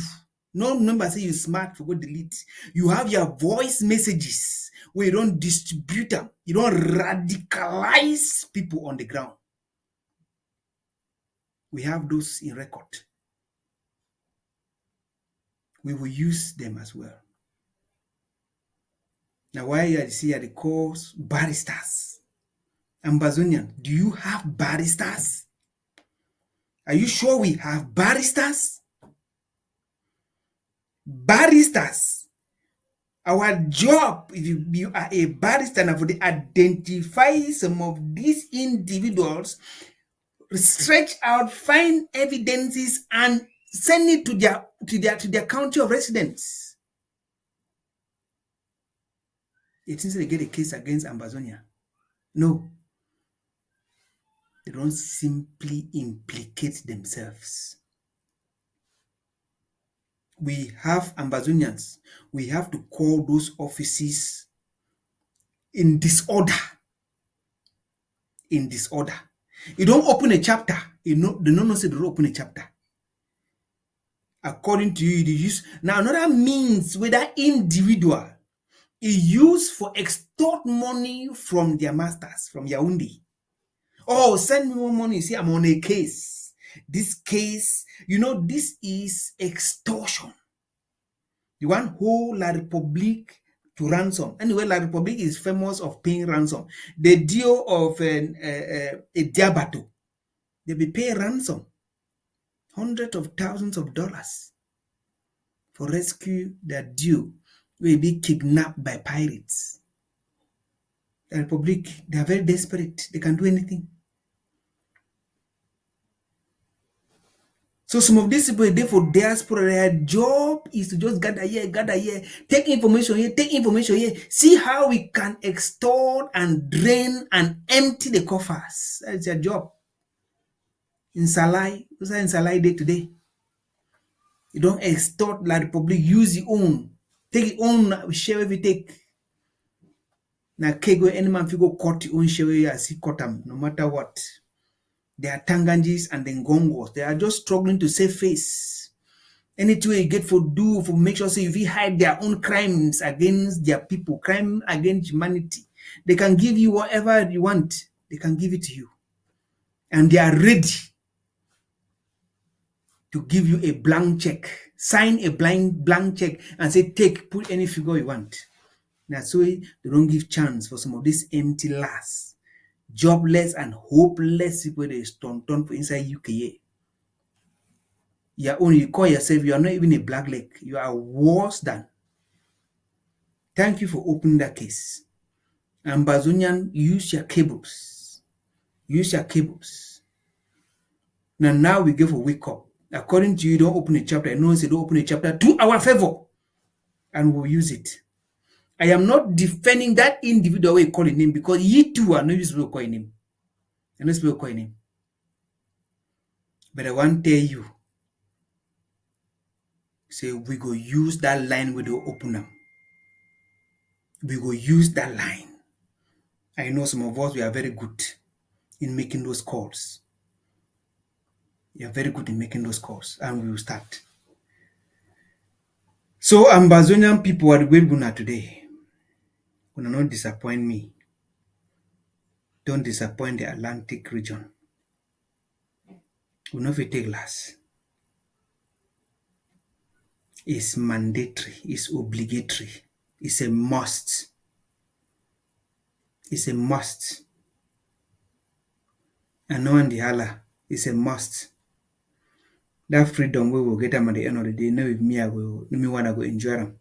No member say you smart for go delete. You have your voice messages where you don't distribute them. You don't radicalize people on the ground. We have those in record. We will use them as well. Now, why you see at the course barristers? Ambazonian, do you have barristers? Are you sure we have barristers? Barristers. Our job, if you are a barrister, now for to identify some of these individuals, stretch out, find evidences, and send it to their county of residence. It seems they get a case against Ambazonia. No. They don't simply implicate themselves. We have Ambazonians. We have to call those offices in disorder. In disorder. You don't open a chapter. They don't say they don't open a chapter. According to you, use now another means with that individual is used for extort money from their masters, from Yaoundé. Oh, send me more money. See, I'm on a case. This case, this is extortion. You want whole La République to ransom. Anyway, La République is famous of paying ransom. The deal of a Diabato, they be paying ransom. Hundreds of thousands of dollars for rescue their due will be kidnapped by pirates. The Republic, they are very desperate. They can do anything. So some of these people, they for diaspora, their job is to just gather here, take information here, see how we can extort and drain and empty the coffers. That's their job. In Salai, what's that in Salai day today? You don't extort La Republic, use your own. Take your own share if you take. Now, Kego, any man, if you go cut your own share, you see cut them, no matter what. They are Tanganjis and the Ngongos. They are just struggling to save face. Anything you get for make sure if you hide their own crimes against their people, crime against humanity, they can give you whatever you want. They can give it to you. And they are ready to give you a blank check. Sign a blank check and say, put any figure you want. That's why they don't give chance for some of these empty lasts. Jobless and hopeless people they turn for inside UKA. You call yourself, you are not even a black leg. You are worse than. Thank you for opening that case. Ambazonian, use your cables. Use your cables. Now we give a wake up. According to you, don't open a chapter. I know say don't open a chapter to our favor. And we'll use it. I am not defending that individual way calling him because ye too are not supposed to call him. I'm not supposed to call him. But I want to tell you, say we go use that line with the opener. We go use that line. I know some of us, we are very good in making those calls. We are very good in making those calls, and we will start. So Ambazonian people are the way we are today. Will not disappoint me. Don't disappoint the Atlantic region. We not take less. It's mandatory. It's obligatory. It's a must. It's a must. And no one the holla. It's a must. That freedom we will get them at the end of the day. Now with me, me wanna go enjoy them.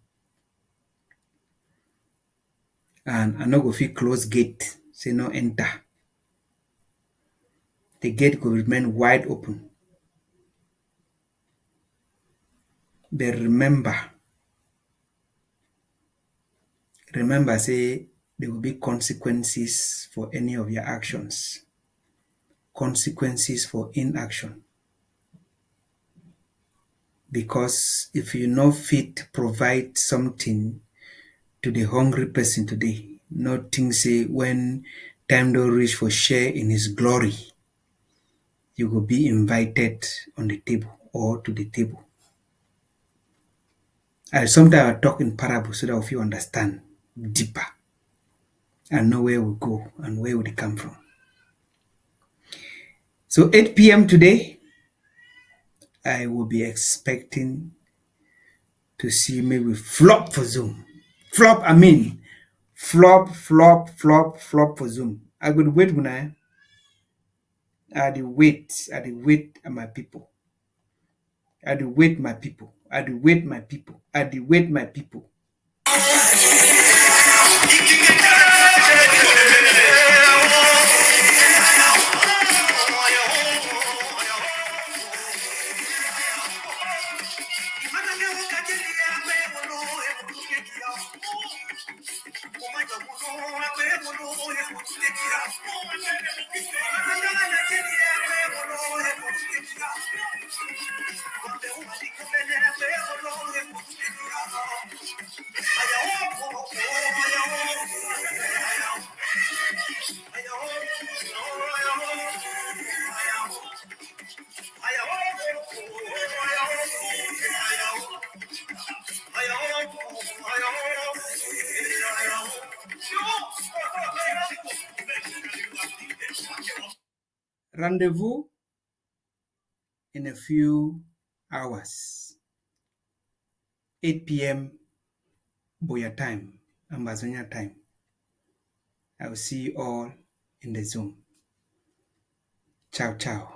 And I no go feel close gate. Say no enter. The gate will remain wide open. But remember, say there will be consequences for any of your actions. Consequences for inaction. Because if you not fit provide something to the hungry person today, nothing say when time don't reach for share in his glory, you will be invited on the table or to the table. Sometimes I talk in parables so that if you understand deeper and know where we go and where we come from. So 8 p.m. today, I will be expecting to see maybe flop for Zoom. Flop, I mean, flop, flop, flop, flop for Zoom. I could wait when I dey wait my people. I dey wait my people. I dey wait my people. I dey wait my people. Rendezvous in a few hours. 8 p.m. Boya time, Amazonia time. I will see you all in the Zoom. Ciao, ciao.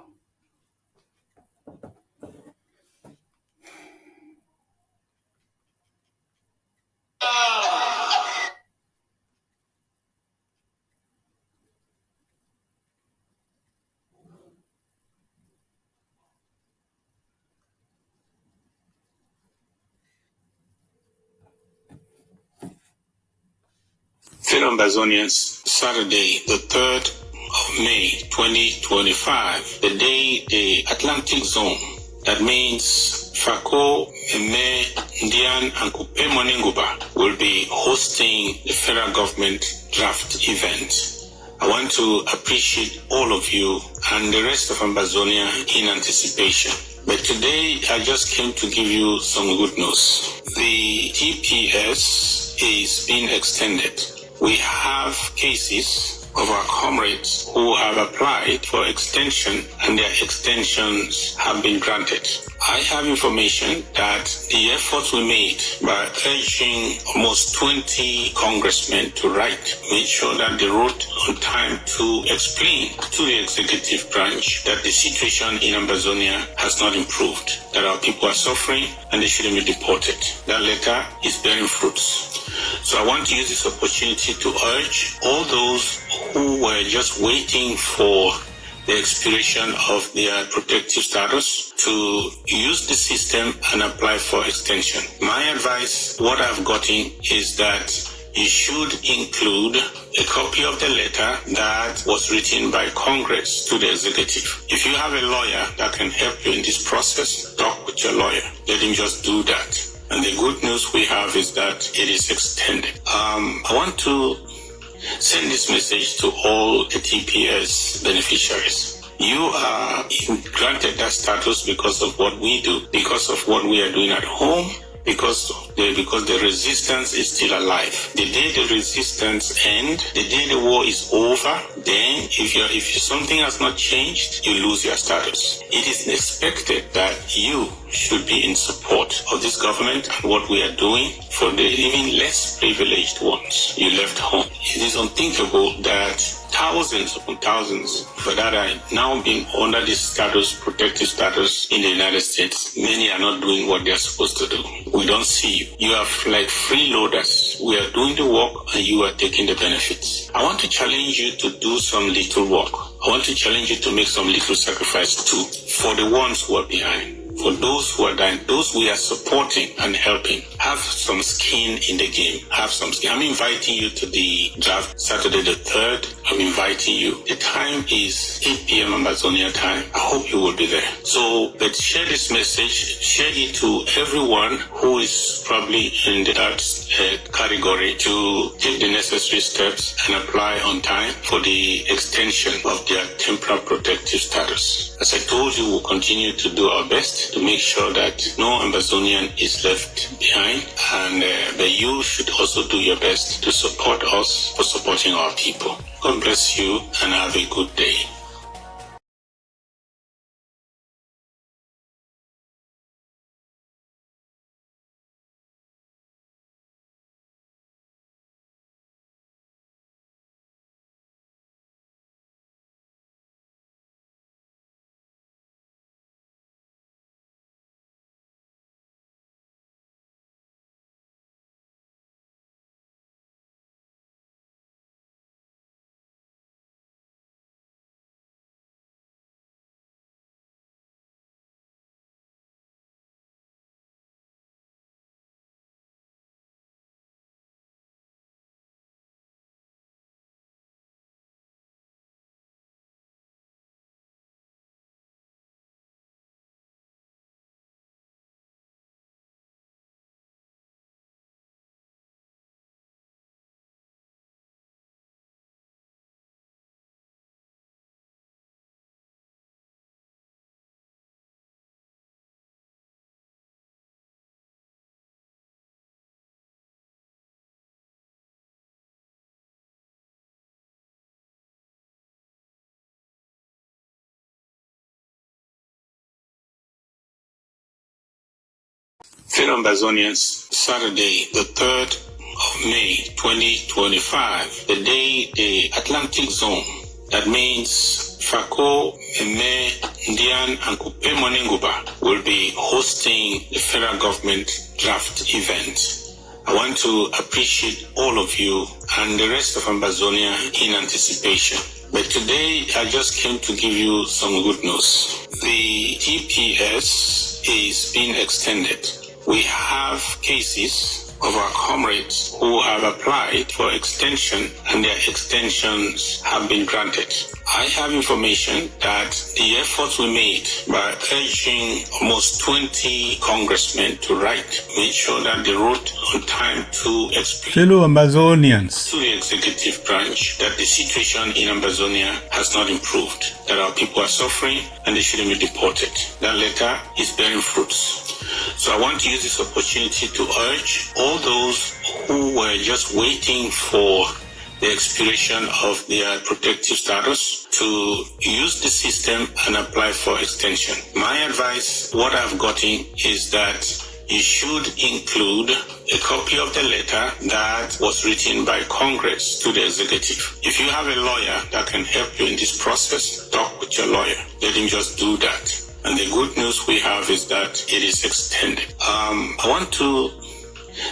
Fellow Ambazonians, Saturday, the 3rd of May 2025, the day the Atlantic Zone, that means Fako, Eme, Ndian, and Kupe Monenguba, will be hosting the federal government draft event. I want to appreciate all of you and the rest of Ambazonia in anticipation. But today, I just came to give you some good news. The TPS is being extended. We have cases of our comrades who have applied for extension and their extensions have been granted. I have information that the efforts we made by urging almost 20 congressmen to write made sure that they wrote on time to explain to the executive branch that the situation in Ambazonia has not improved, that our people are suffering and they shouldn't be deported. That letter is bearing fruits. So I want to use this opportunity to urge all those who were just waiting for the expiration of their protective status to use the system and apply for extension. My advice, what I've gotten, is that you should include a copy of the letter that was written by Congress to the executive. If you have a lawyer that can help you in this process, talk with your lawyer. Let him just do that. And the good news we have is that it is extended. I want to send this message to all the TPS beneficiaries. You are granted that status because of what we do, because of what we are doing at home, because the resistance is still alive. The day the resistance ends, the day the war is over, then if something has not changed, you lose your status. It is expected that you should be in support of this government and what we are doing for the even less privileged ones you left home. It is unthinkable that thousands upon thousands that are now being under this status, protective status in the United States. Many are not doing what they are supposed to do. We don't see you. You are like freeloaders. We are doing the work and you are taking the benefits. I want to challenge you to do some little work. I want to challenge you to make some little sacrifice too for the ones who are behind. For those who are dying, those we are supporting and helping, have some skin in the game. Have some skin. I'm inviting you to the draft Saturday the 3rd. I'm inviting you. The time is 8 p.m. Amazonia time. I hope you will be there. So let's share this message. Share it to everyone who is probably in that category to take the necessary steps and apply on time for the extension of their temporary protective status. As I told you, we'll continue to do our best to make sure that no Ambazonian is left behind, and that you should also do your best to support us for supporting our people. God bless you and have a good day. Fellow Ambazonians, Saturday, the 3rd of May 2025, the day the Atlantic Zone, that means Fako, Eme, Ndian, and Kupe Monenguba, will be hosting the federal government draft event. I want to appreciate all of you and the rest of Ambazonia in anticipation. But today, I just came to give you some good news. The TPS is being extended. We have cases of our comrades who have applied for extension and their extensions have been granted. I have information that the efforts we made by urging almost 20 congressmen to write made sure that they wrote on time to explain fellow Ambazonians to the executive branch that the situation in Ambazonia has not improved, that our people are suffering and they shouldn't be deported. That letter is bearing fruits. So I want to use this opportunity to urge all those who were just waiting for the expiration of their protective status to use the system and apply for extension. My advice, what I've gotten, is that you should include a copy of the letter that was written by Congress to the executive. If you have a lawyer that can help you in this process, talk with your lawyer. Let him just do that. And the good news we have is that it is extended. I want to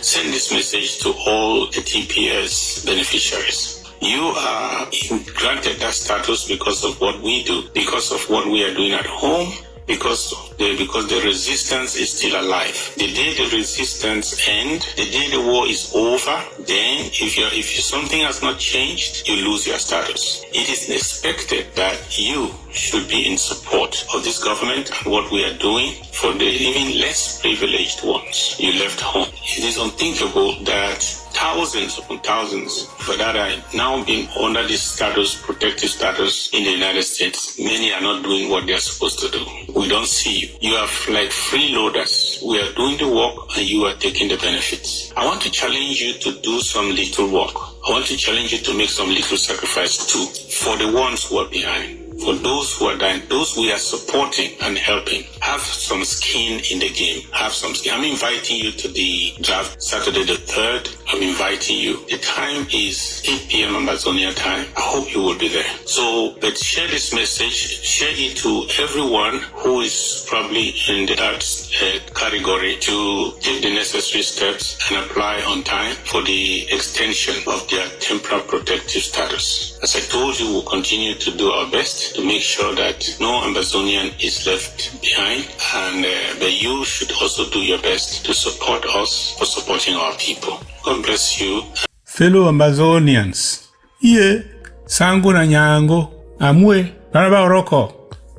send this message to all the TPS beneficiaries. You are granted that status because of what we do, because of what we are doing at home, because the resistance is still alive. The day the resistance ends, the day the war is over, then if something has not changed, you lose your status. It is expected that you should be in support of this government and what we are doing for the even less privileged ones you left home. It is unthinkable that thousands upon thousands that are now being under this status, protective status in the United States. Many are not doing what they're supposed to do. We don't see you. You are like freeloaders. We are doing the work and you are taking the benefits. I want to challenge you to do some little work. I want to challenge you to make some little sacrifice too for the ones who are behind. For those who are dying, those we are supporting and helping, have some skin in the game. Have some skin. I'm inviting you to the draft Saturday the 3rd. I'm inviting you. The time is 8 p.m. Amazonia time. I hope you will be there. So, but share this message. Share it to everyone who is probably in that category to take the necessary steps and apply on time for the extension of their temporary protective status. As I told you, we'll continue to do our best to make sure that no Ambazonian is left behind, and but you should also do your best to support us for supporting our people. God bless you. fellow Ambazonians, iye sangu na nyango amwe baraba oroko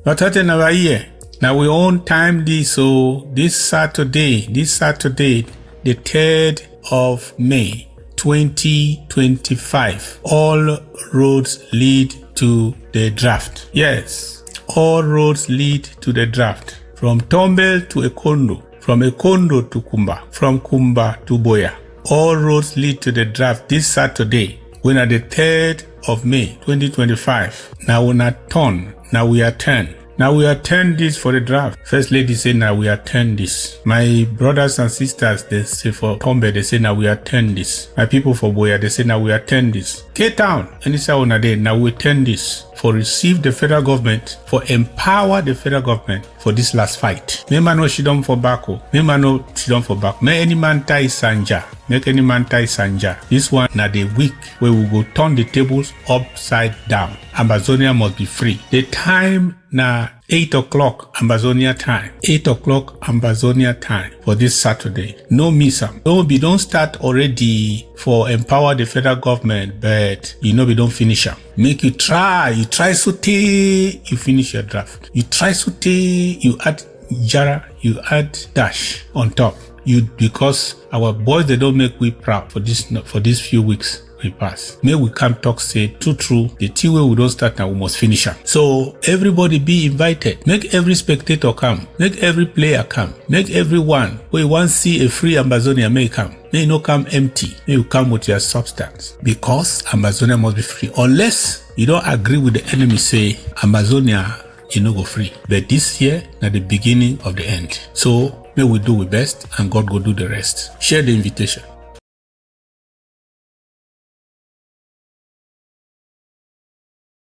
batate na baiye. Now we own time this, so this Saturday, the 3rd of May 2025, all roads lead to the draft. Yes, all roads lead to the draft. From Tombel to Ekondo, from Ekondo to Kumba, from Kumba to Boya. All roads lead to the draft this Saturday, when at the 3rd of May 2025. Now we are turn. Now we attend this for the draft. First lady say now we attend this. My brothers and sisters, they say for Tombe, they say now we attend this. My people for Boya, they say now we attend this. K-Town, and it's our day, now we attend this. For receive the federal government, for empower the federal government for this last fight. Me man no she done for Bako. Me man no she done for Bako. May any man tie Sanja. Make any man tie Sanja. This one na the week where we go turn the tables upside down. Ambazonia must be free. The time na 8 o'clock Ambazonia time. 8 o'clock Ambazonia time for this Saturday. No miss am. We don't start already for empower the federal government, but we don't finish am. Make you try sute, you finish your draft. You try sute, you add Jara, you add Dash on top. Because our boys, they don't make we proud for these few weeks we pass. May we come talk, say true, the thing where we don't start now, we must finish them. So everybody be invited. Make every spectator come. Make every player come. Make everyone who want to see a free Ambazonia may come. May you not come empty. May you come with your substance. Because Ambazonia must be free. Unless you don't agree with the enemy, say Ambazonia, you no go free. But this year, at the beginning of the end. So May we do our best and God go do the rest. Share the invitation.